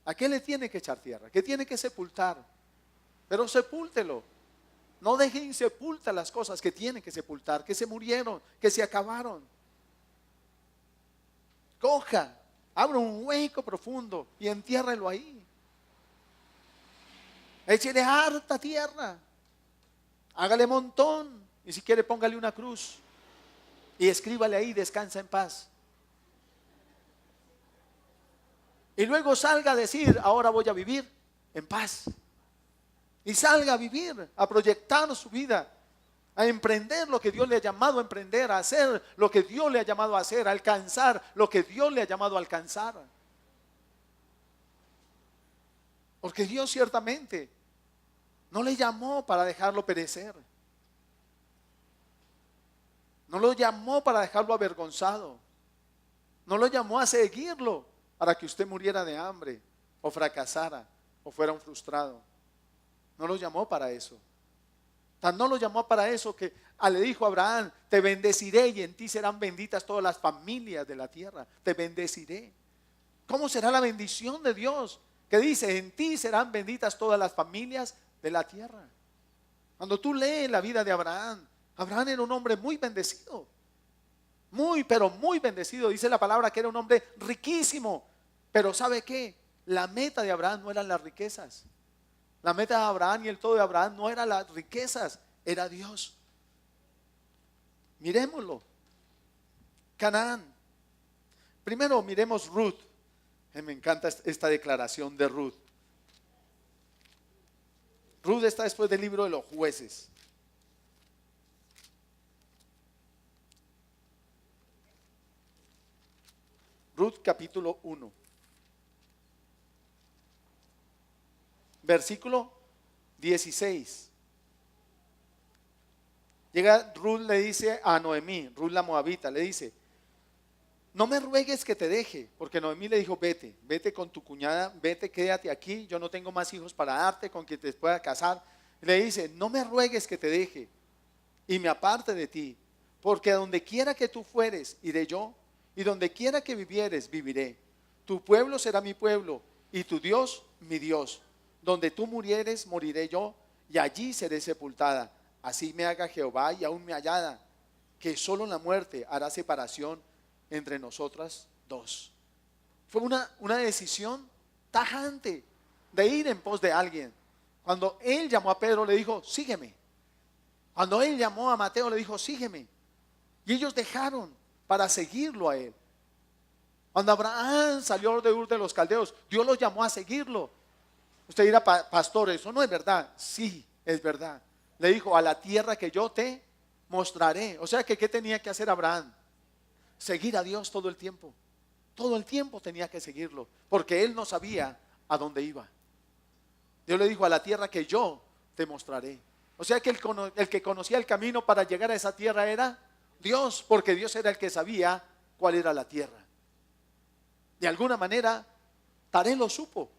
¿A qué le tiene que echar tierra? ¿Qué tiene que sepultar? Pero sepúltelo. No deje insepultas las cosas que tiene que sepultar, que se murieron, que se acabaron. Coja, abra un hueco profundo y entiérrelo ahí. Échele harta tierra, hágale montón y si quiere póngale una cruz y escríbale ahí: descansa en paz. Y luego salga a decir: ahora voy a vivir en paz. Y salga a vivir, a proyectar su vida, a emprender lo que Dios le ha llamado a emprender, a hacer lo que Dios le ha llamado a hacer, a alcanzar lo que Dios le ha llamado a alcanzar. Porque Dios ciertamente no le llamó para dejarlo perecer. No lo llamó para dejarlo avergonzado. No lo llamó a seguirlo para que usted muriera de hambre o fracasara o fuera un frustrado. No lo llamó para eso. Tan no lo llamó para eso que le dijo a Abraham: te bendeciré y en ti serán benditas todas las familias de la tierra. Te bendeciré. ¿Cómo será la bendición de Dios? Que dice: en ti serán benditas todas las familias de la tierra. Cuando tú lees la vida de Abraham, Abraham era un hombre muy bendecido. Muy, pero muy bendecido. Dice la palabra que era un hombre riquísimo. Pero ¿sabe qué? La meta de Abraham no eran las riquezas. La meta de Abraham y el todo de Abraham no eran las riquezas, era Dios. Miremoslo. Canaán. Primero miremos Ruth. Me encanta esta declaración de Ruth. Ruth está después del libro de los Jueces. Ruth capítulo 1. Versículo 16. Llega Ruth, le dice a Noemí, Ruth la moabita, le dice: no me ruegues que te deje, porque Noemí le dijo: vete con tu cuñada, vete, quédate aquí, yo no tengo más hijos para darte con quien te pueda casar. Le dice: no me ruegues que te deje y me aparte de ti, porque a donde quiera que tú fueres, iré yo, y donde quiera que vivieres, viviré. Tu pueblo será mi pueblo, y tu Dios, mi Dios. Donde tú murieres, moriré yo, y allí seré sepultada. Así me haga Jehová y aún me hallada, que solo la muerte hará separación entre nosotras dos. Fue una decisión tajante de ir en pos de alguien. Cuando él llamó a Pedro, le dijo: sígueme. Cuando él llamó a Mateo, le dijo: sígueme. Y ellos dejaron para seguirlo a él. Cuando Abraham salió de Ur de los Caldeos, Dios lo llamó a seguirlo. Usted dirá: pastor, eso no es verdad. Sí, es verdad. Le dijo: a la tierra que yo te mostraré. O sea que ¿qué tenía que hacer Abraham? Seguir a Dios todo el tiempo. Todo el tiempo tenía que seguirlo, porque él no sabía a dónde iba. Dios le dijo: a la tierra que yo te mostraré. O sea que el que conocía el camino para llegar a esa tierra era Dios, porque Dios era el que sabía cuál era la tierra. De alguna manera Taré lo supo,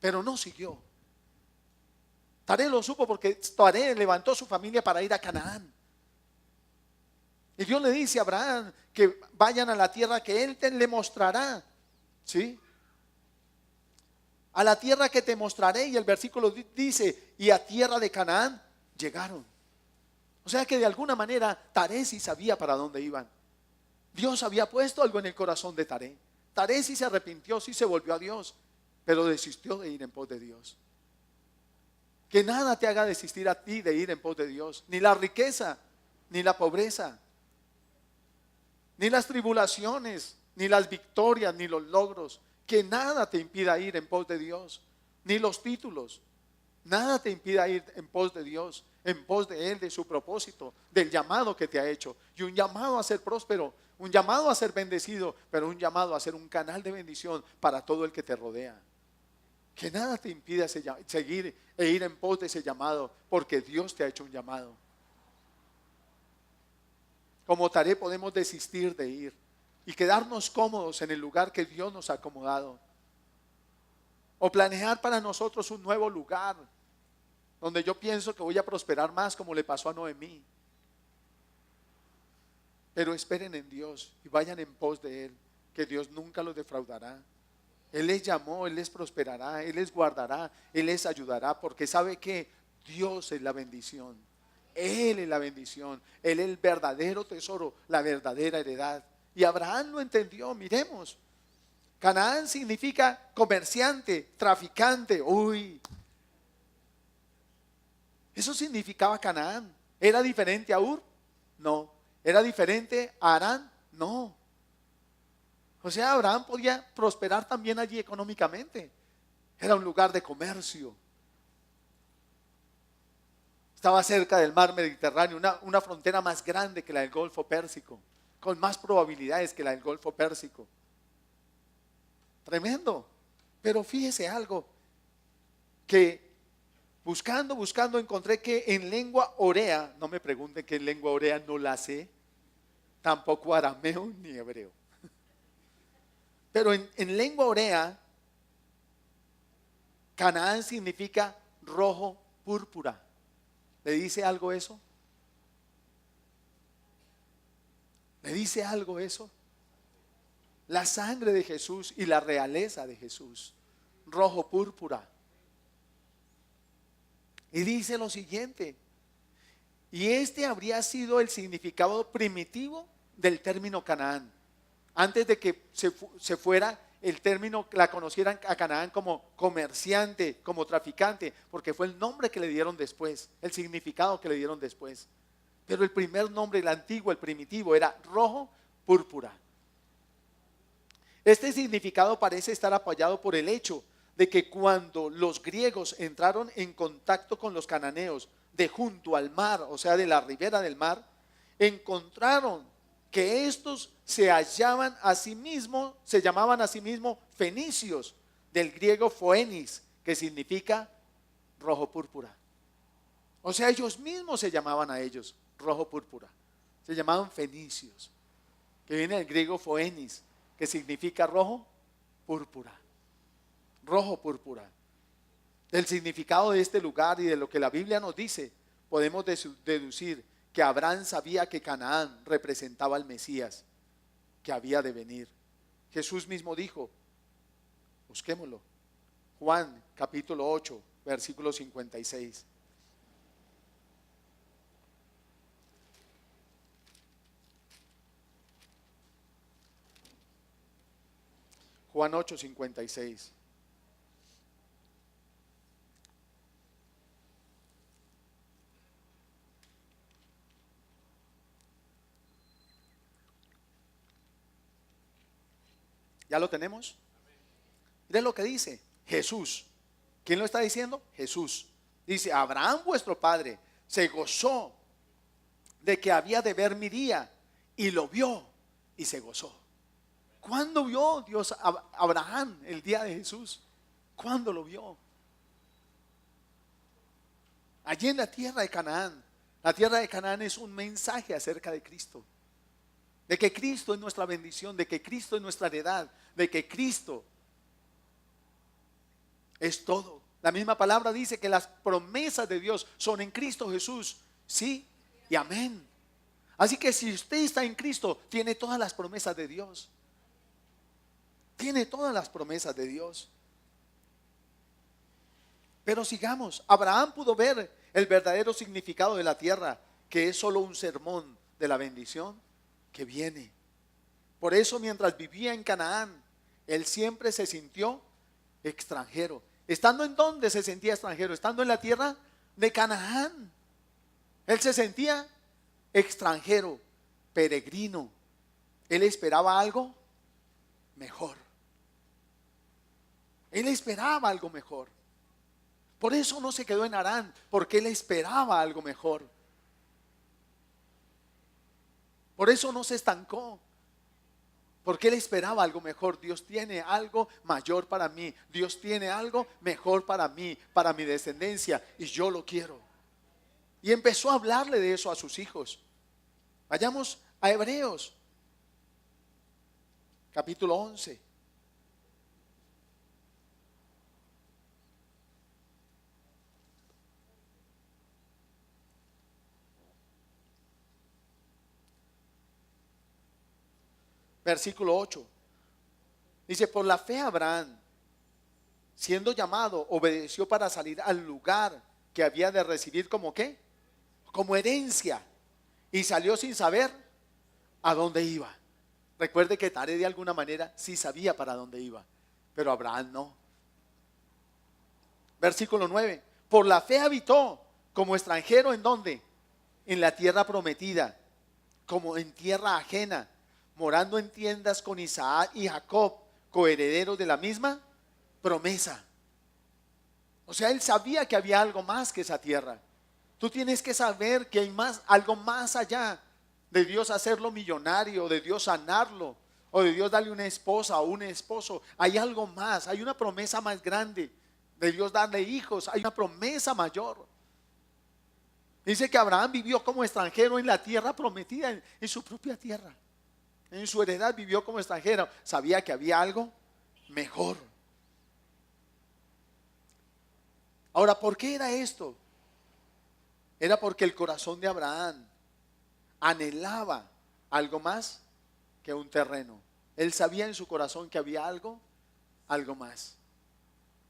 pero no siguió. Taré lo supo porque Taré levantó su familia para ir a Canaán. Y Dios le dice a Abraham que vayan a la tierra que Él le mostrará. ¿Sí? A la tierra que te mostraré. Y el versículo dice, y a tierra de Canaán llegaron. O sea que de alguna manera Taré sí sabía para dónde iban. Dios había puesto algo en el corazón de Taré. Taré sí se arrepintió, sí se volvió a Dios, pero desistió de ir en pos de Dios. Que nada te haga desistir a ti de ir en pos de Dios. Ni la riqueza, ni la pobreza, ni las tribulaciones, ni las victorias, ni los logros. Que nada te impida ir en pos de Dios. Ni los títulos. Nada te impida ir en pos de Dios, en pos de Él, de su propósito, del llamado que te ha hecho. Y un llamado a ser próspero, un llamado a ser bendecido, pero un llamado a ser un canal de bendición para todo el que te rodea. Que nada te impida seguir e ir en pos de ese llamado, porque Dios te ha hecho un llamado. Como Taré podemos desistir de ir y quedarnos cómodos en el lugar que Dios nos ha acomodado. O planear para nosotros un nuevo lugar donde yo pienso que voy a prosperar más, como le pasó a Noemí. Pero esperen en Dios y vayan en pos de Él, que Dios nunca los defraudará. Él les llamó, Él les prosperará, Él les guardará, Él les ayudará, porque sabe que Dios es la bendición. Él es la bendición, Él es el verdadero tesoro, la verdadera heredad. Y Abraham lo entendió. Miremos, Canaán significa comerciante, traficante. Uy, eso significaba Canaán. ¿Era diferente a Ur? No. ¿Era diferente a Harán? No. O sea, Abraham podía prosperar también allí económicamente. Era un lugar de comercio. Estaba cerca del mar Mediterráneo, una frontera más grande que la del Golfo Pérsico, con más probabilidades que la del Golfo Pérsico. Tremendo. Pero fíjese algo, que buscando encontré que en lengua orea, no me pregunten qué lengua orea, no la sé, tampoco arameo ni hebreo. Pero en lengua orea, Canaán significa rojo púrpura. ¿Le dice algo eso? ¿Le dice algo eso? La sangre de Jesús y la realeza de Jesús, rojo púrpura. Y dice lo siguiente, y este habría sido el significado primitivo del término Canaán. Antes de que se fuera el término, la conocieran a Canaán como comerciante, como traficante, porque fue el nombre que le dieron después, el significado que le dieron después. Pero el primer nombre, el antiguo, el primitivo, era rojo púrpura. Este significado parece estar apoyado por el hecho de que cuando los griegos entraron en contacto con los cananeos de junto al mar, o sea, de la ribera del mar, encontraron que estos se llamaban a sí mismos fenicios, del griego phoenis, que significa rojo púrpura. O sea, ellos mismos se llamaban a ellos rojo púrpura. Se llamaban fenicios, que viene del griego phoenis, que significa rojo púrpura. Rojo púrpura. Del significado de este lugar y de lo que la Biblia nos dice, podemos deducir que Abraham sabía que Canaán representaba al Mesías que había de venir. Jesús mismo dijo, busquémoslo, Juan capítulo 8, versículo 56. Juan 8, 56. ¿Ya lo tenemos? Miren lo que dice Jesús. ¿Quién lo está diciendo? Jesús. Dice, Abraham vuestro padre se gozó de que había de ver mi día y lo vio y se gozó. ¿Cuándo vio Dios a Abraham el día de Jesús? ¿Cuándo lo vio? Allí en la tierra de Canaán. La tierra de Canaán es un mensaje acerca de Cristo. De que Cristo es nuestra bendición, de que Cristo es nuestra heredad, de que Cristo es todo. La misma palabra dice que las promesas de Dios son en Cristo Jesús, sí y amén. Así que si usted está en Cristo, tiene todas las promesas de Dios. Tiene todas las promesas de Dios. Pero sigamos. Abraham pudo ver el verdadero significado de la tierra, que es solo un sermón de la bendición que viene. Por eso, mientras vivía en Canaán, él siempre se sintió extranjero. ¿Estando en dónde se sentía extranjero? Estando en la tierra de Canaán. Él se sentía extranjero, peregrino. Él esperaba algo mejor. Él esperaba algo mejor. Por eso no se quedó en Harán, porque él esperaba algo mejor. Por eso no se estancó, porque él esperaba algo mejor. Dios tiene algo mayor para mí. Dios tiene algo mejor para mí, para mi descendencia, y yo lo quiero. Y empezó a hablarle de eso a sus hijos. Vayamos a Hebreos, capítulo 11. Versículo 8. Dice: por la fe Abraham, siendo llamado, obedeció para salir al lugar que había de recibir como ¿qué? Como herencia. Y salió sin saber a dónde iba. Recuerde que Taré de alguna manera sí sabía para dónde iba, pero Abraham no. Versículo 9. Por la fe habitó como extranjero, ¿en dónde? En la tierra prometida, como en tierra ajena, morando en tiendas con Isaac y Jacob, coherederos de la misma promesa. O sea, él sabía que había algo más que esa tierra. Tú tienes que saber que hay más, algo más allá de Dios hacerlo millonario, de Dios sanarlo, o de Dios darle una esposa o un esposo. Hay algo más, hay una promesa más grande de Dios darle hijos, hay una promesa mayor. Dice que Abraham vivió como extranjero en la tierra prometida, en su propia tierra. En su heredad vivió como extranjero. Sabía que había algo mejor. Ahora, ¿por qué era esto? Era porque el corazón de Abraham anhelaba algo más que un terreno. Él sabía en su corazón que había algo más.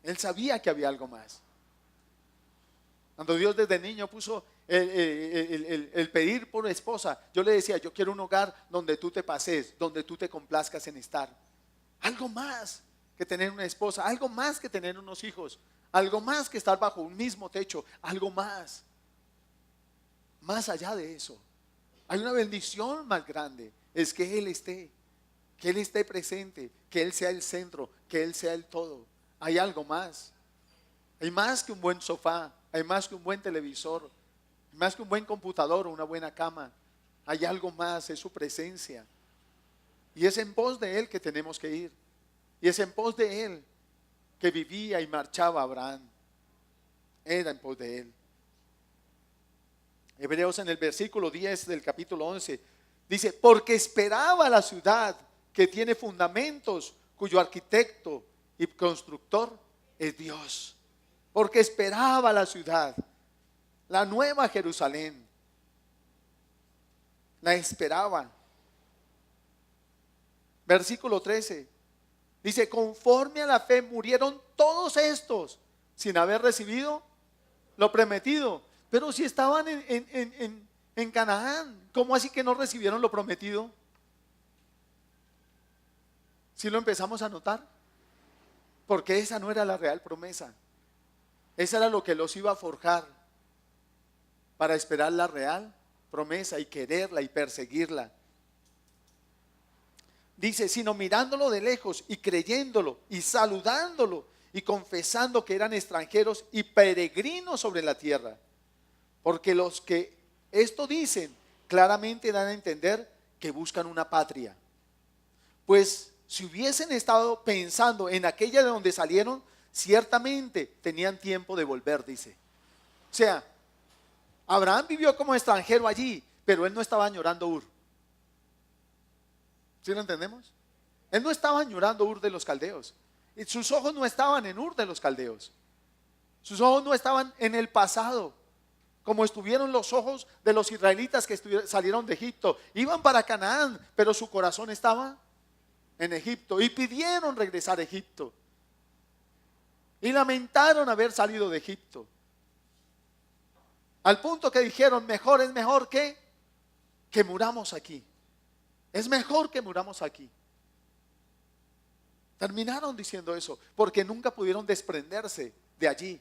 Él sabía que había algo más. Cuando Dios desde niño puso el pedir por esposa, yo le decía: yo quiero un hogar donde tú te pases, donde tú te complazcas en estar. Algo más que tener una esposa, algo más que tener unos hijos, algo más que estar bajo un mismo techo, algo más. Más allá de eso, hay una bendición más grande, es que Él esté presente, que Él sea el centro, que Él sea el todo. Hay algo más. Hay más que un buen sofá, hay más que un buen televisor, hay más que un buen computador o una buena cama. Hay algo más, es su presencia. Y es en pos de Él que tenemos que ir. Y es en pos de Él que vivía y marchaba Abraham. Era en pos de Él. Hebreos, en el versículo 10 del capítulo 11, dice: porque esperaba la ciudad que tiene fundamentos, cuyo arquitecto y constructor es Dios. Porque esperaba la ciudad, la nueva Jerusalén. La esperaba. Versículo 13 dice: conforme a la fe murieron todos estos sin haber recibido lo prometido. Pero si estaban en Canaán, ¿cómo así que no recibieron lo prometido? ¿Sí lo empezamos a notar? Porque esa no era la real promesa. Esa era lo que los iba a forjar para esperar la real promesa y quererla y perseguirla. Dice: sino mirándolo de lejos y creyéndolo y saludándolo y confesando que eran extranjeros y peregrinos sobre la tierra. Porque los que esto dicen claramente dan a entender que buscan una patria. Pues si hubiesen estado pensando en aquella de donde salieron, ciertamente tenían tiempo de volver, dice. O sea, Abraham vivió como extranjero allí, pero él no estaba añorando Ur. ¿Sí lo entendemos? Él no estaba añorando Ur de los caldeos. Y sus ojos no estaban en Ur de los caldeos. Sus ojos no estaban en el pasado. como estuvieron los ojos de los israelitas que salieron de Egipto. Iban para Canaán, pero su corazón estaba en Egipto y pidieron regresar a Egipto. Y lamentaron haber salido de Egipto. Al punto que dijeron, es mejor que muramos aquí. Es mejor que muramos aquí. Terminaron diciendo eso, porque nunca pudieron desprenderse de allí.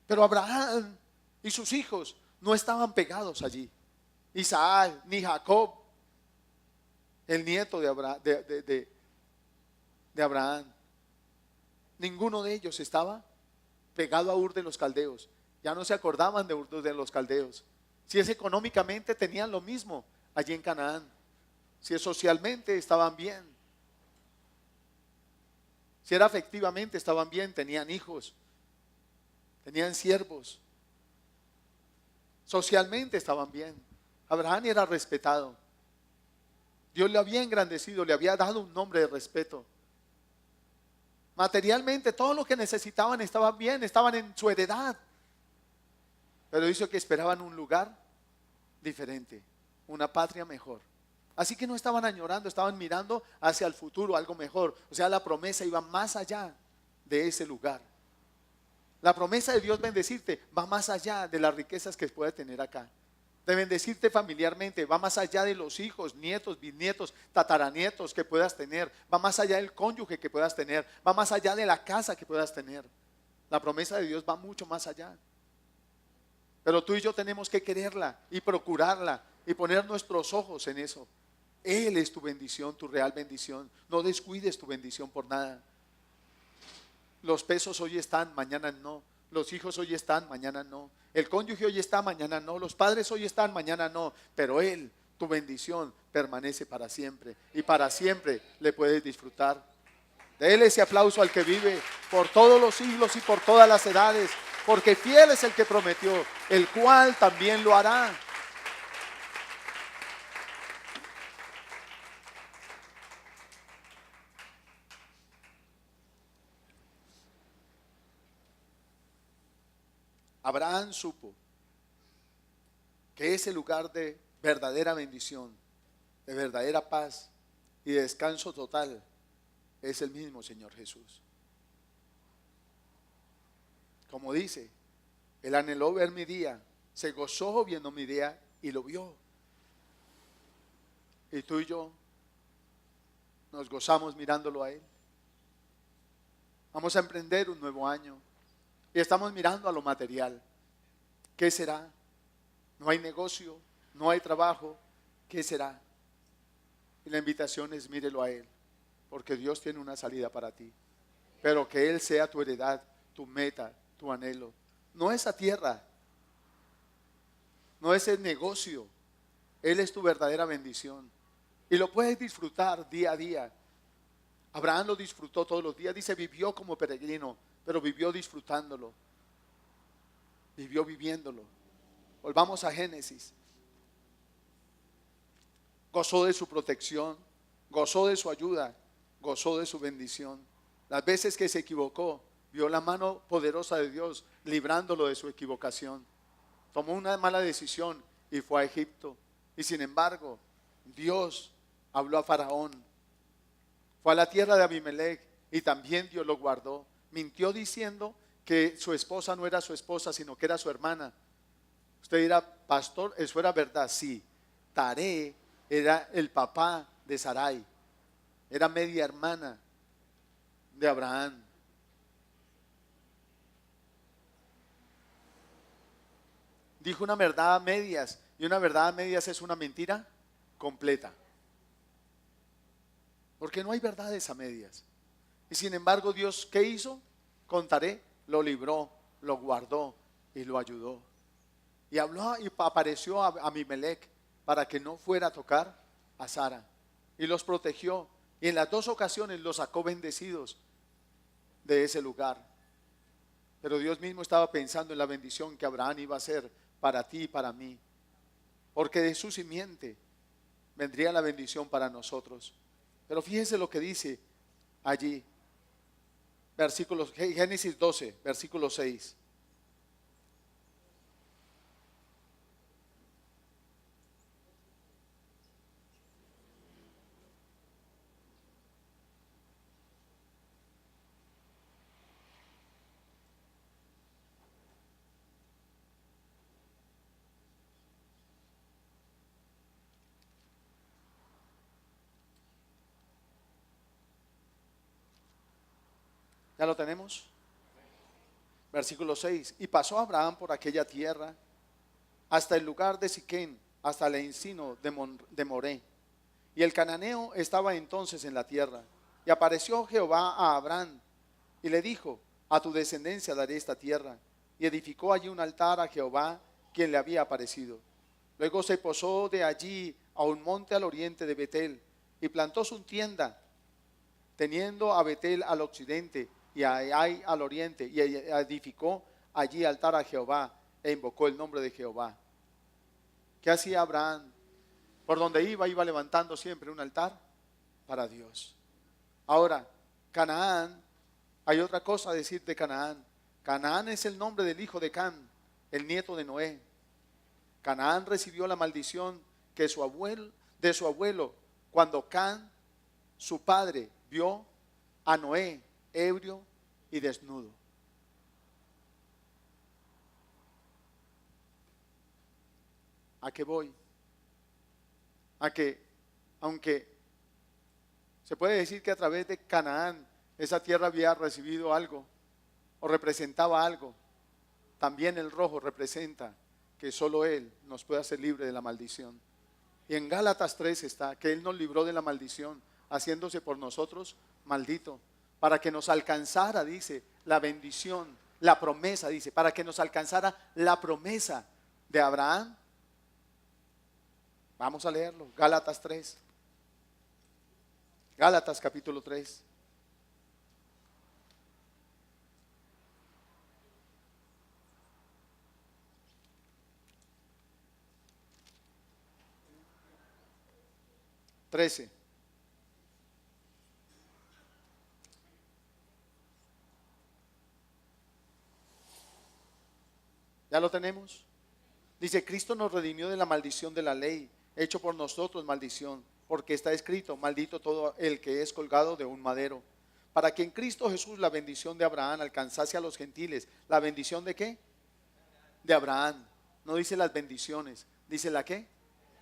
Pero Abraham y sus hijos no estaban pegados allí. Isaac ni Jacob, el nieto de Abraham, ninguno de ellos estaba pegado a Ur de los Caldeos. Ya no se acordaban de Ur de los Caldeos. Si es económicamente, tenían lo mismo allí en Canaán. Si es socialmente, estaban bien. Si era afectivamente, estaban bien. Tenían hijos, tenían siervos. Socialmente estaban bien. Abraham era respetado. Dios le había engrandecido, le había dado un nombre de respeto. Materialmente, todo lo que necesitaban estaban bien, estaban en su heredad. Pero dice que esperaban un lugar diferente, una patria mejor. Así que no estaban añorando, estaban mirando hacia el futuro, algo mejor. O sea, la promesa iba más allá de ese lugar. La promesa de Dios bendecirte va más allá de las riquezas que puedes tener acá. De bendecirte familiarmente, va más allá de los hijos, nietos, bisnietos, tataranietos que puedas tener. Va más allá del cónyuge que puedas tener. Va más allá de la casa que puedas tener. La promesa de Dios va mucho más allá. Pero tú y yo tenemos que quererla y procurarla y poner nuestros ojos en eso. Él es tu bendición, tu real bendición. No descuides tu bendición por nada. Los pesos hoy están, mañana no. Los hijos hoy están, mañana no. El cónyuge hoy está, mañana no. Los padres hoy están, mañana no. Pero Él, tu bendición, permanece para siempre. Y para siempre le puedes disfrutar. Dele ese aplauso al que vive por todos los siglos y por todas las edades. Porque fiel es el que prometió, el cual también lo hará. Abraham supo que ese lugar de verdadera bendición, de verdadera paz y de descanso total es el mismo Señor Jesús. Como dice, él anheló ver mi día, se gozó viendo mi día y lo vio. Y tú y yo nos gozamos mirándolo a Él. Vamos a emprender un nuevo año y estamos mirando a lo material. ¿Qué será? No hay negocio, no hay trabajo. ¿Qué será? Y la invitación es mírelo a Él, porque Dios tiene una salida para ti. Pero que Él sea tu heredad, tu meta, tu anhelo. No esa tierra, no ese negocio. Él es tu verdadera bendición y lo puedes disfrutar día a día. Abraham lo disfrutó todos los días. Dice, vivió como peregrino, pero vivió disfrutándolo, vivió viviéndolo. Volvamos a Génesis. Gozó de su protección, gozó de su ayuda, gozó de su bendición. Las veces que se equivocó, vio la mano poderosa de Dios librándolo de su equivocación. Tomó una mala decisión y fue a Egipto. Y sin embargo, Dios habló a Faraón. Fue a la tierra de Abimelech y también Dios lo guardó. Mintió diciendo que su esposa no era su esposa, sino que era su hermana. Usted dirá, pastor, ¿eso era verdad? Sí. Taré era el papá de Sarai. Era media hermana de Abraham. Dijo una verdad a medias, y una verdad a medias es una mentira completa. Porque no hay verdades a medias. Y sin embargo, Dios, ¿qué hizo? Contaré, lo libró, lo guardó y lo ayudó. Y habló y apareció a Abimelech para que no fuera a tocar a Sara. Y los protegió. Y en las dos ocasiones los sacó bendecidos de ese lugar. Pero Dios mismo estaba pensando en la bendición que Abraham iba a hacer para ti y para mí. Porque de su simiente vendría la bendición para nosotros. Pero fíjese lo que dice allí. Génesis 12, versículo 6. ¿Ya lo tenemos? Versículo 6. Y pasó Abraham por aquella tierra hasta el lugar de Siquén, hasta el encino de Moré. Y el cananeo estaba entonces en la tierra. Y apareció Jehová a Abraham y le dijo: a tu descendencia daré esta tierra. Y edificó allí un altar a Jehová, quien le había aparecido. Luego se posó de allí a un monte al oriente de Betel y plantó su tienda, teniendo a Betel al occidente y a Ai al oriente, y edificó allí altar a Jehová e invocó el nombre de Jehová. ¿Qué hacía Abraham? Por donde iba levantando siempre un altar para Dios. Ahora, Canaán, hay otra cosa a decir de Canaán. Canaán es el nombre del hijo de Can, el nieto de Noé. Canaán recibió la maldición de su abuelo cuando Can, su padre, vio a Noé ebrio y desnudo. ¿A qué voy? A que, aunque se puede decir que a través de Canaán esa tierra había recibido algo o representaba algo, también el rojo representa que solo Él nos puede hacer libre de la maldición. Y en Gálatas 3 está que Él nos libró de la maldición, haciéndose por nosotros maldito, para que nos alcanzara, dice, la bendición, la promesa, dice, para que nos alcanzara la promesa de Abraham. Vamos a leerlo, Gálatas 3. Gálatas capítulo 3. ¿Ya lo tenemos? Dice: Cristo nos redimió de la maldición de la ley, hecho por nosotros maldición, porque está escrito: maldito todo el que es colgado de un madero. Para que en Cristo Jesús la bendición de Abraham alcanzase a los gentiles. ¿La bendición de qué? De Abraham. No dice las bendiciones, dice la qué?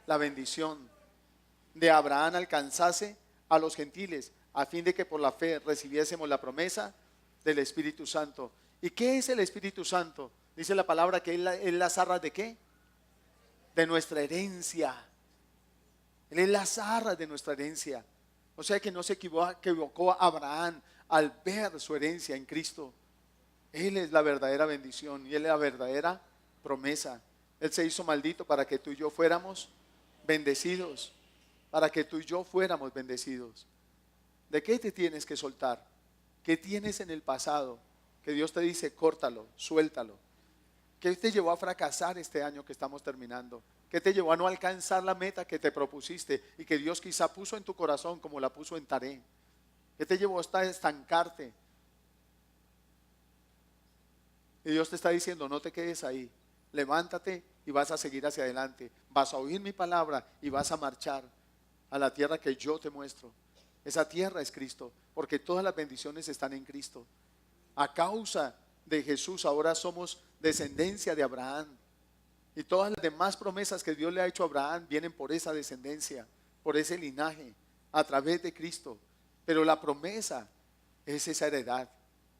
La bendición de Abraham alcanzase a los gentiles, a fin de que por la fe recibiésemos la promesa del Espíritu Santo. ¿Y qué es el Espíritu Santo? Dice la palabra que Él las arras de qué? De nuestra herencia. Él es las arras de nuestra herencia. O sea que no se equivocó Abraham al ver su herencia en Cristo. Él es la verdadera bendición y Él es la verdadera promesa. Él se hizo maldito para que tú y yo fuéramos bendecidos. Para que tú y yo fuéramos bendecidos. ¿De qué te tienes que soltar? ¿Qué tienes en el pasado? Que Dios te dice: córtalo, suéltalo. ¿Qué te llevó a fracasar este año que estamos terminando? ¿Qué te llevó a no alcanzar la meta que te propusiste y que Dios quizá puso en tu corazón como la puso en Taré? ¿Qué te llevó a estancarte? Y Dios te está diciendo: no te quedes ahí, levántate y vas a seguir hacia adelante. Vas a oír mi palabra y vas a marchar a la tierra que yo te muestro. Esa tierra es Cristo, porque todas las bendiciones están en Cristo. A causa de Jesús ahora somos descendencia de Abraham. Y todas las demás promesas que Dios le ha hecho a Abraham vienen por esa descendencia, por ese linaje, a través de Cristo. Pero la promesa es esa heredad,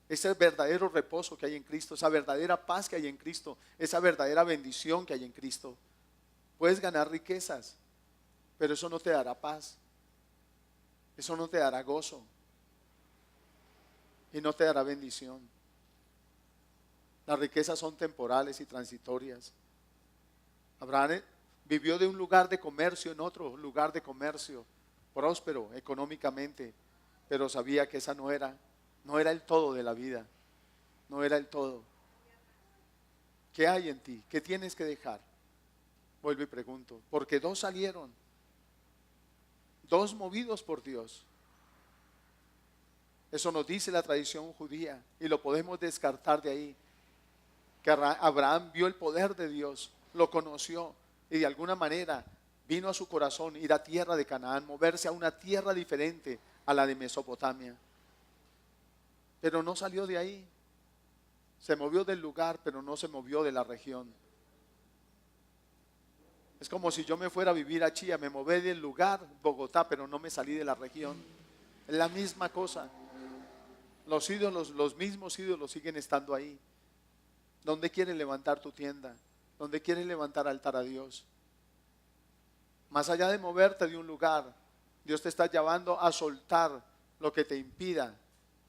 ese verdadero reposo que hay en Cristo, esa verdadera paz que hay en Cristo, esa verdadera bendición que hay en Cristo. Puedes ganar riquezas, pero eso no te dará paz, eso no te dará gozo y no te dará bendición. Las riquezas son temporales y transitorias. Abraham vivió de un lugar de comercio en otro lugar de comercio, próspero económicamente, pero sabía que esa no era el todo de la vida, no era el todo. ¿Qué hay en ti? ¿Qué tienes que dejar? Vuelvo y pregunto, porque dos salieron, dos movidos por Dios. Eso nos dice la tradición judía y lo podemos descartar de ahí. Que Abraham vio el poder de Dios, lo conoció y de alguna manera vino a su corazón ir a tierra de Canaán, moverse a una tierra diferente a la de Mesopotamia. Pero no salió de ahí. Se movió del lugar, pero no se movió de la región. Es como si yo me fuera a vivir a Chía, me moví del lugar, Bogotá, pero no me salí de la región. Es la misma cosa. Los ídolos, los mismos ídolos siguen estando ahí. ¿Dónde quieres levantar tu tienda? ¿Dónde quieres levantar altar a Dios? Más allá de moverte de un lugar, Dios te está llevando a soltar lo que te impida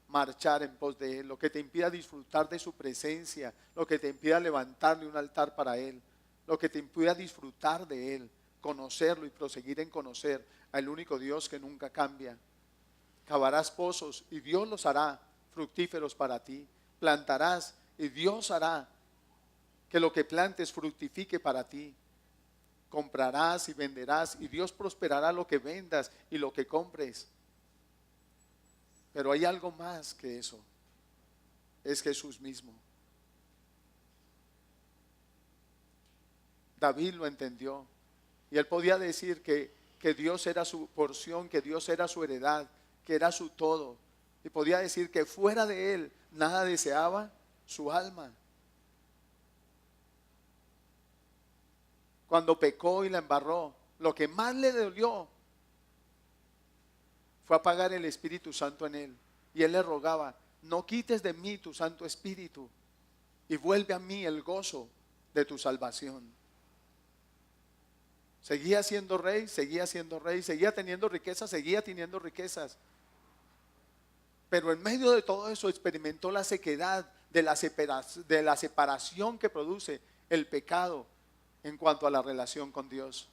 marchar en pos de Él, lo que te impida disfrutar de su presencia, lo que te impida levantarle un altar para Él, lo que te impida disfrutar de Él, conocerlo y proseguir en conocer al único Dios que nunca cambia. Cavarás pozos y Dios los hará fructíferos para ti. Plantarás y Dios hará que lo que plantes fructifique para ti. Comprarás y venderás y Dios prosperará lo que vendas y lo que compres. Pero hay algo más que eso. Es Jesús mismo. David lo entendió y él podía decir que Dios era su porción, que Dios era su heredad, que era su todo. Y podía decir que fuera de él nada deseaba su alma. Cuando pecó y la embarró, lo que más le dolió fue apagar el Espíritu Santo en él. Y él le rogaba: no quites de mí tu Santo Espíritu y vuelve a mí el gozo de tu salvación. Seguía siendo rey, seguía teniendo riquezas, seguía teniendo riquezas. Pero en medio de todo eso experimentó la sequedad de la separación que produce el pecado en cuanto a la relación con Dios.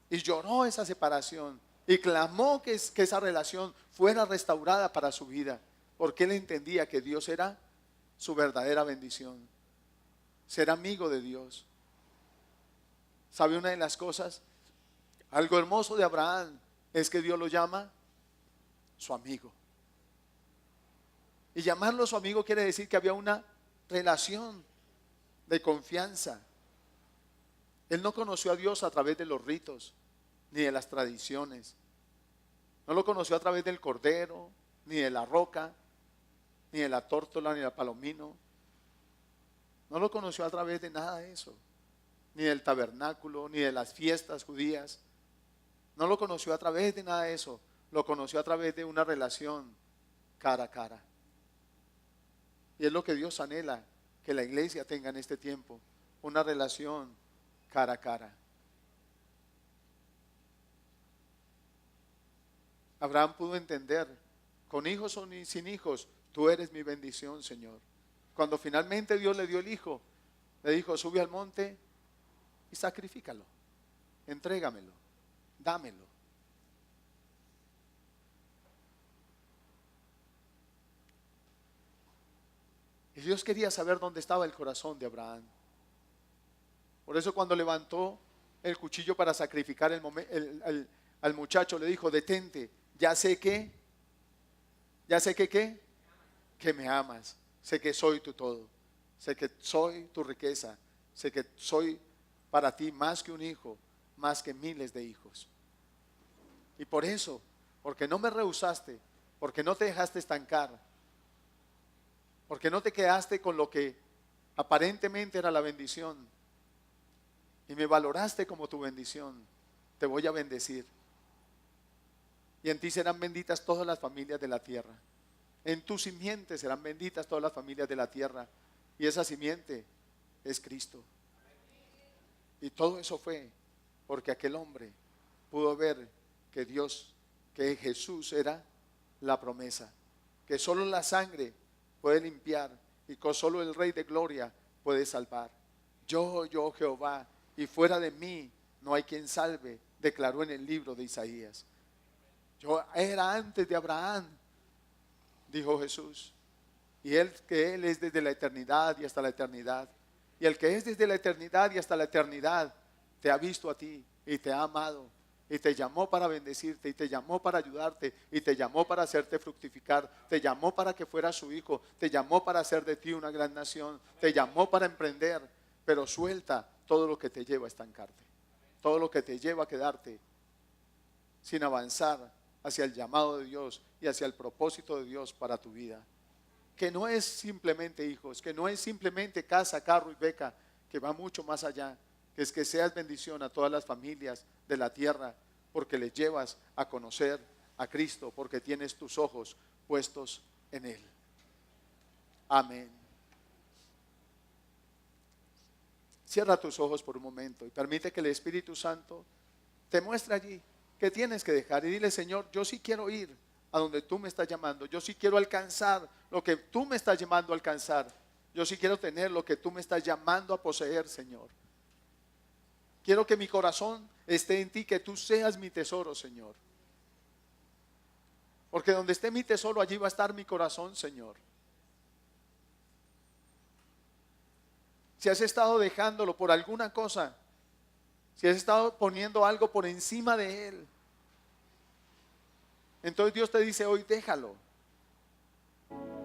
Y lloró esa separación y clamó que esa relación fuera restaurada para su vida, porque él entendía que Dios era su verdadera bendición, ser amigo de Dios. ¿Sabe una de las cosas? Algo hermoso de Abraham es que Dios lo llama su amigo. Y llamarlo su amigo quiere decir que había una relación de confianza. Él no conoció a Dios a través de los ritos, ni de las tradiciones. No lo conoció a través del cordero, ni de la roca, ni de la tórtola, ni del palomino. No lo conoció a través de nada de eso, ni del tabernáculo, ni de las fiestas judías. No lo conoció a través de nada de eso. Lo conoció a través de una relación cara a cara. Y es lo que Dios anhela que la iglesia tenga en este tiempo, una relación cara a cara. Abraham pudo entender, con hijos o sin hijos, tú eres mi bendición, Señor. Cuando finalmente Dios le dio el hijo, le dijo: sube al monte y sacrifícalo, entrégamelo, dámelo. Y Dios quería saber dónde estaba el corazón de Abraham. Por eso cuando levantó el cuchillo para sacrificar al muchacho, le dijo: detente, ya sé que me amas, sé que soy tu todo, sé que soy tu riqueza, sé que soy para ti más que un hijo, más que miles de hijos. Y por eso, porque no me rehusaste, porque no te dejaste estancar, porque no te quedaste con lo que aparentemente era la bendición y me valoraste como tu bendición, te voy a bendecir. Y en ti serán benditas todas las familias de la tierra. En tu simiente serán benditas todas las familias de la tierra. Y esa simiente es Cristo. Y todo eso fue porque aquel hombre pudo ver que Dios, que Jesús era la promesa, que solo la sangre puede limpiar y que solo el Rey de Gloria puede salvar. Yo Jehová, y fuera de mí no hay quien salve, declaró en el libro de Isaías. Yo era antes de Abraham, dijo Jesús. Y Él es desde la eternidad y hasta la eternidad. Y el que es desde la eternidad y hasta la eternidad te ha visto a ti y te ha amado. Y te llamó para bendecirte, y te llamó para ayudarte, y te llamó para hacerte fructificar, te llamó para que fueras su hijo, te llamó para hacer de ti una gran nación, te llamó para emprender. Pero suelta todo lo que te lleva a estancarte, todo lo que te lleva a quedarte sin avanzar hacia el llamado de Dios y hacia el propósito de Dios para tu vida. Que no es simplemente hijos, que no es simplemente casa, carro y beca, que va mucho más allá, que es que seas bendición a todas las familias de la tierra, porque les llevas a conocer a Cristo, porque tienes tus ojos puestos en Él. Amén. Cierra tus ojos por un momento y permite que el Espíritu Santo te muestre allí que tienes que dejar. Y dile: Señor, yo sí quiero ir a donde tú me estás llamando. Yo sí quiero alcanzar lo que tú me estás llamando a alcanzar. Yo sí quiero tener lo que tú me estás llamando a poseer, Señor. Quiero que mi corazón esté en ti, que tú seas mi tesoro, Señor. Porque donde esté mi tesoro, allí va a estar mi corazón, Señor. Si has estado dejándolo por alguna cosa, si has estado poniendo algo por encima de Él, entonces Dios te dice hoy: déjalo.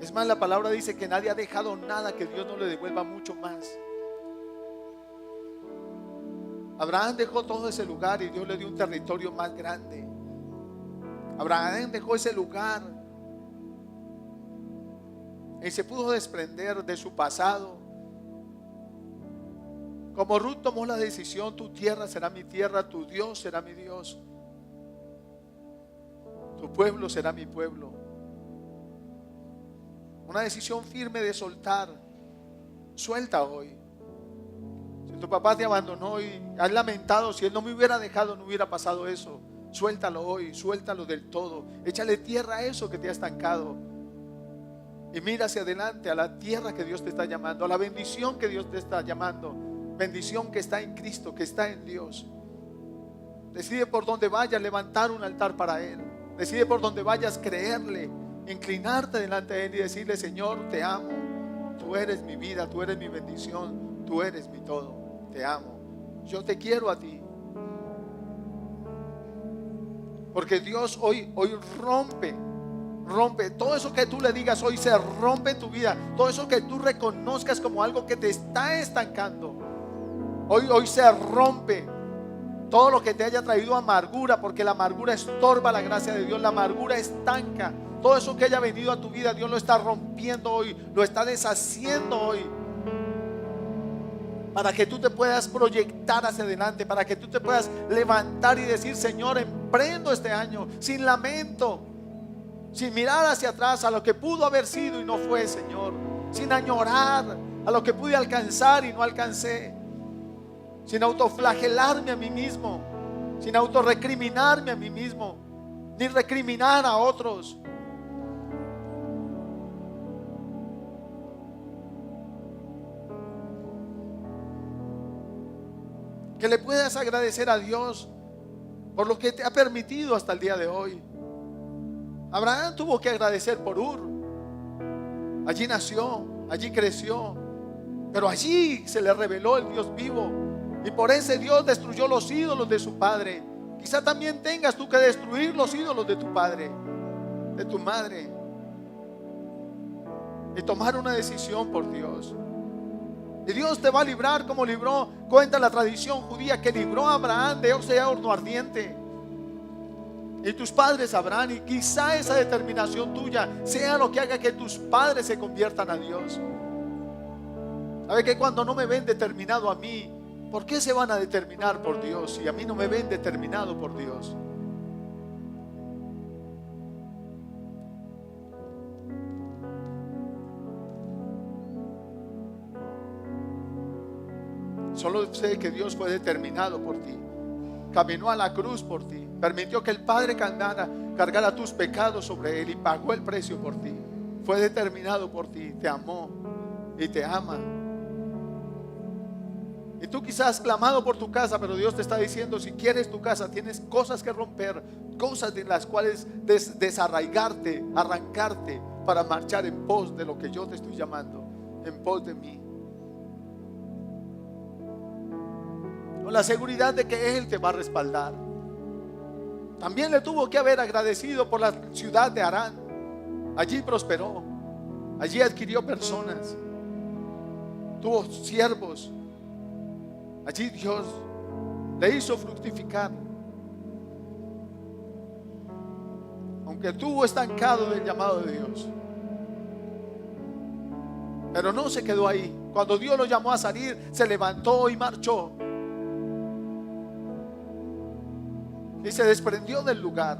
Es más, la palabra dice que nadie ha dejado nada que Dios no le devuelva mucho más. Abraham dejó todo ese lugar y Dios le dio un territorio más grande. Abraham dejó ese lugar y se pudo desprender de su pasado. Como Ruth tomó la decisión: tu tierra será mi tierra, tu Dios será mi Dios, tu pueblo será mi pueblo. Una decisión firme de soltar. Suelta hoy. Si tu papá te abandonó y has lamentado: si él no me hubiera dejado, no hubiera pasado eso. Suéltalo hoy, suéltalo del todo. Échale tierra a eso que te ha estancado y mira hacia adelante, a la tierra que Dios te está llamando, a la bendición que Dios te está llamando. Bendición que está en Cristo, que está en Dios. Decide por donde vayas levantar un altar para Él. Decide por donde vayas creerle, inclinarte delante de Él y decirle: Señor, te amo. Tú eres mi vida, tú eres mi bendición, tú eres mi todo. Te amo. Yo te quiero a ti. Porque Dios hoy rompe todo eso que tú le digas hoy, se rompe en tu vida. Todo eso que tú reconozcas como algo que te está estancando, hoy se rompe. Todo lo que te haya traído amargura, porque la amargura estorba la gracia de Dios, la amargura estanca. Todo eso que haya venido a tu vida, Dios lo está rompiendo hoy, lo está deshaciendo hoy, para que tú te puedas proyectar hacia adelante, para que tú te puedas levantar y decir: Señor, emprendo este año sin lamento, sin mirar hacia atrás a lo que pudo haber sido y no fue, Señor, sin añorar a lo que pude alcanzar y no alcancé, sin autoflagelarme a mí mismo, sin autorrecriminarme a mí mismo, ni recriminar a otros. Que le puedas agradecer a Dios por lo que te ha permitido hasta el día de hoy. Abraham tuvo que agradecer por Ur. Allí nació, allí creció, pero allí se le reveló el Dios vivo, y por ese Dios destruyó los ídolos de su padre. Quizá también tengas tú que destruir los ídolos de tu padre, de tu madre, y tomar una decisión por Dios. Y Dios te va a librar como libró, cuenta la tradición judía, que libró a Abraham de ese horno ardiente. Y tus padres sabrán, y quizá esa determinación tuya sea lo que haga que tus padres se conviertan a Dios. ¿Sabe que cuando no me ven determinado a mí, por qué se van a determinar por Dios si a mí no me ven determinado por Dios? Solo sé que Dios fue determinado por ti. Caminó a la cruz por ti. Permitió que el Padre cargara tus pecados sobre Él y pagó el precio por ti. Fue determinado por ti, te amó y te ama. Y tú quizás has clamado por tu casa, pero Dios te está diciendo: si quieres tu casa, tienes cosas que romper, cosas de las cuales desarraigarte, arrancarte, para marchar en pos de lo que yo te estoy llamando, en pos de mí. Con la seguridad de que Él te va a respaldar. También le tuvo que haber agradecido por la ciudad de Harán. Allí prosperó, allí adquirió personas, tuvo siervos. Allí Dios le hizo fructificar. Aunque estuvo estancado del llamado de Dios, pero no se quedó ahí. Cuando Dios lo llamó a salir, se levantó y marchó. Y se desprendió del lugar,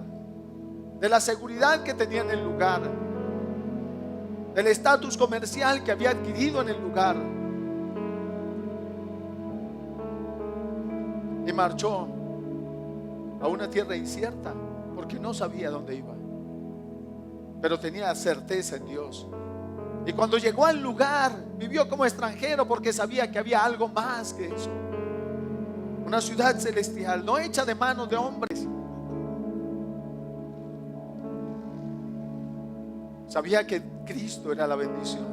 de la seguridad que tenía en el lugar. del estatus comercial que había adquirido en el lugar, y marchó a una tierra incierta porque no sabía dónde iba, pero tenía certeza en Dios. Y cuando llegó al lugar, vivió como extranjero porque sabía que había algo más que eso. Una ciudad celestial, no hecha de manos de hombres. Sabía que Cristo era la bendición,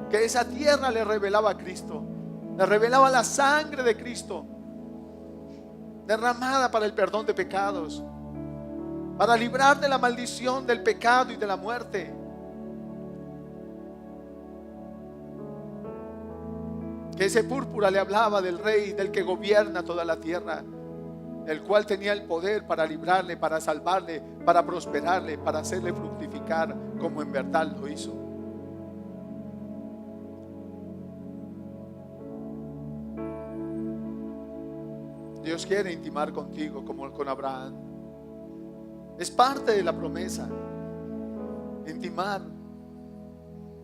que esa tierra le revelaba a Cristo, le revelaba la sangre de Cristo, derramada para el perdón de pecados, para librar de la maldición del pecado y de la muerte. Que ese púrpura le hablaba del Rey, del que gobierna toda la tierra, el cual tenía el poder para librarle, para salvarle, para prosperarle, para hacerle fructificar como en verdad lo hizo. Dios quiere intimar contigo como con Abraham. Es parte de la promesa, intimar.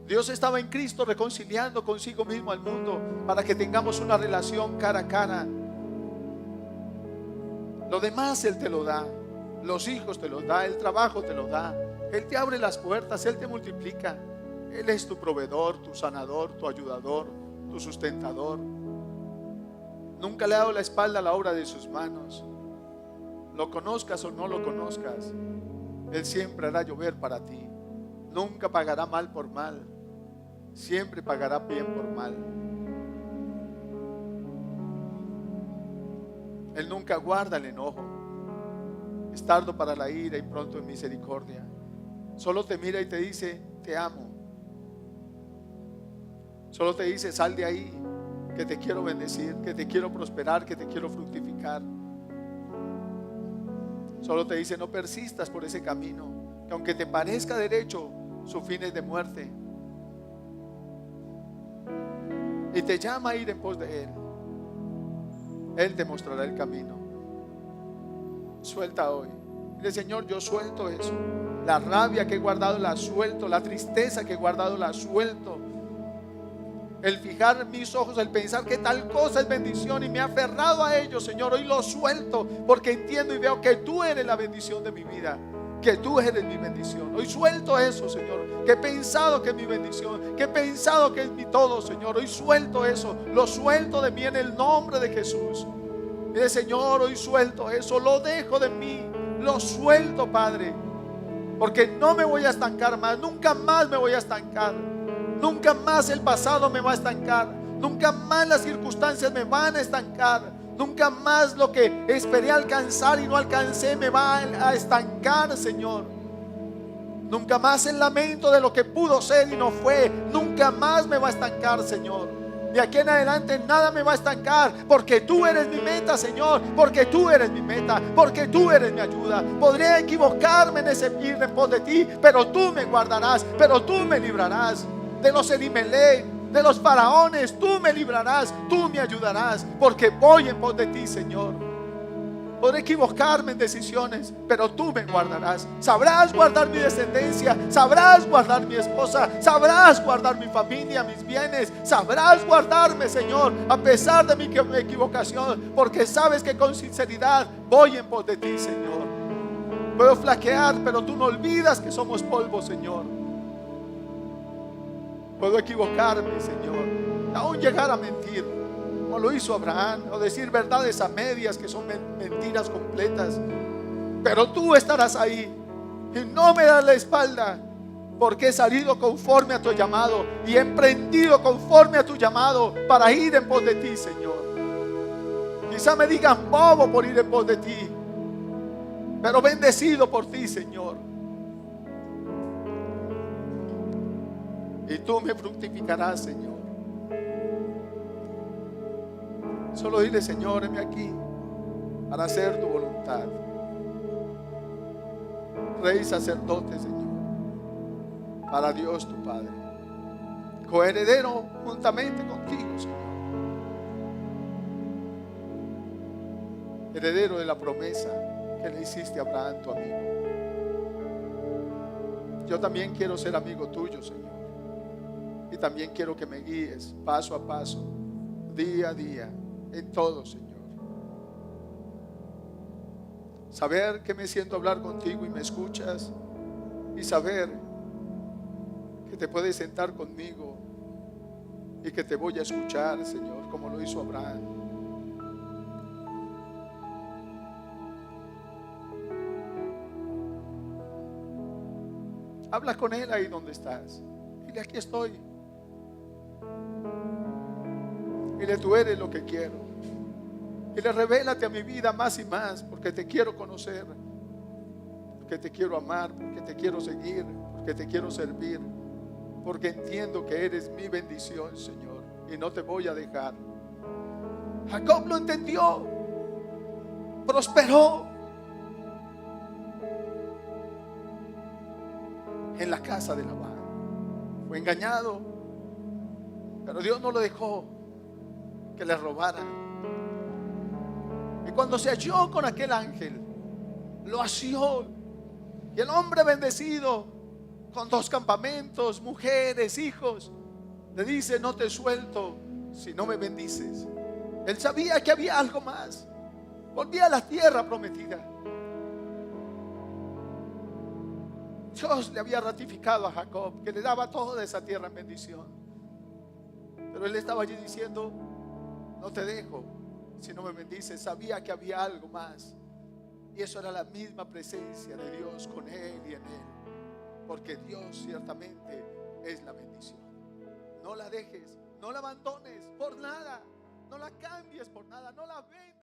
Dios estaba en Cristo reconciliando consigo mismo al mundo para que tengamos una relación cara a cara. Lo demás Él te lo da, los hijos te los da, el trabajo te lo da, Él te abre las puertas, Él te multiplica. Él es tu proveedor, tu sanador, tu ayudador, tu sustentador. Nunca le ha dado la espalda a la obra de sus manos. Lo conozcas o no lo conozcas, Él siempre hará llover para ti. Nunca pagará mal por mal, siempre pagará bien por mal. Él nunca guarda el enojo, es tardo para la ira y pronto en misericordia. Solo te mira y te dice: te amo. Solo te dice: sal de ahí, que te quiero bendecir, que te quiero prosperar, que te quiero fructificar. Solo te dice: no persistas por ese camino, que aunque te parezca derecho, su fin es de muerte. Y te llama a ir en pos de Él. Él te mostrará el camino. Suelta hoy. Dile: Señor, yo suelto eso. La rabia que he guardado la suelto. La tristeza que he guardado la suelto. El fijar mis ojos, el pensar que tal cosa es bendición y me he aferrado a ello, Señor, hoy lo suelto porque entiendo y veo que tú eres la bendición de mi vida, que tú eres mi bendición. Hoy suelto eso, Señor, que he pensado que es mi bendición, que he pensado que es mi todo, Señor. Hoy suelto eso, lo suelto de mí en el nombre de Jesús. Dile: Señor, hoy suelto eso, lo dejo de mí, lo suelto, Padre, porque no me voy a estancar más, nunca más me voy a estancar. Nunca más el pasado me va a estancar. Nunca más las circunstancias me van a estancar. Nunca más lo que esperé alcanzar y no alcancé me va a estancar, Señor. Nunca más el lamento de lo que pudo ser y no fue. Nunca más me va a estancar, Señor. De aquí en adelante nada me va a estancar, porque tú eres mi meta, Señor. Porque tú eres mi meta, porque tú eres mi ayuda. Podría equivocarme en ese ir en pos de ti, pero tú me guardarás, pero tú me librarás. De los Elimelech, de los faraones, tú me librarás, tú me ayudarás, porque voy en pos de ti, Señor. Podré equivocarme en decisiones, pero tú me guardarás. Sabrás guardar mi descendencia, sabrás guardar mi esposa, sabrás guardar mi familia, mis bienes, sabrás guardarme, Señor, a pesar de mi equivocación, porque sabes que con sinceridad voy en pos de ti, Señor. Puedo flaquear, pero tú no olvidas que somos polvo, Señor. Puedo equivocarme, Señor, aún llegar a mentir, como lo hizo Abraham, o decir verdades a medias que son mentiras completas. Pero tú estarás ahí y no me das la espalda, porque he salido conforme a tu llamado y he emprendido conforme a tu llamado para ir en pos de ti, Señor. Quizá me digan bobo por ir en pos de ti, pero bendecido por ti, Señor. Y tú me fructificarás, Señor. Solo dile: Señor, heme aquí para hacer tu voluntad. Rey sacerdote, Señor, para Dios tu Padre, coheredero juntamente contigo, Señor, heredero de la promesa que le hiciste a Abraham, tu amigo. Yo también quiero ser amigo tuyo, Señor. Y también quiero que me guíes paso a paso, día a día, en todo, Señor. Saber que me siento a hablar contigo y me escuchas, y saber que te puedes sentar conmigo y que te voy a escuchar, Señor, como lo hizo Abraham. Habla con él ahí donde estás. Dile, aquí estoy. Dile, tú eres lo que quiero. Dile, revélate a mi vida más y más, porque te quiero conocer, porque te quiero amar, porque te quiero seguir, porque te quiero servir, porque entiendo que eres mi bendición, Señor, y no te voy a dejar. Jacob lo entendió, prosperó en la casa de Labán. Fue engañado, pero Dios no lo dejó que le robaran. Y cuando se halló con aquel ángel, lo asió. Y el hombre bendecido, con 2 campamentos, mujeres, hijos, le dice, no te suelto si no me bendices. Él sabía que había algo más. Volvía a la tierra prometida. Dios le había ratificado a Jacob que le daba toda esa tierra en bendición. Pero él estaba allí diciendo, no te dejo si no me bendices. Sabía que había algo más. Y eso era la misma presencia de Dios con él y en él. Porque Dios ciertamente es la bendición. No la dejes, no la abandones por nada. No la cambies por nada, no la vendas.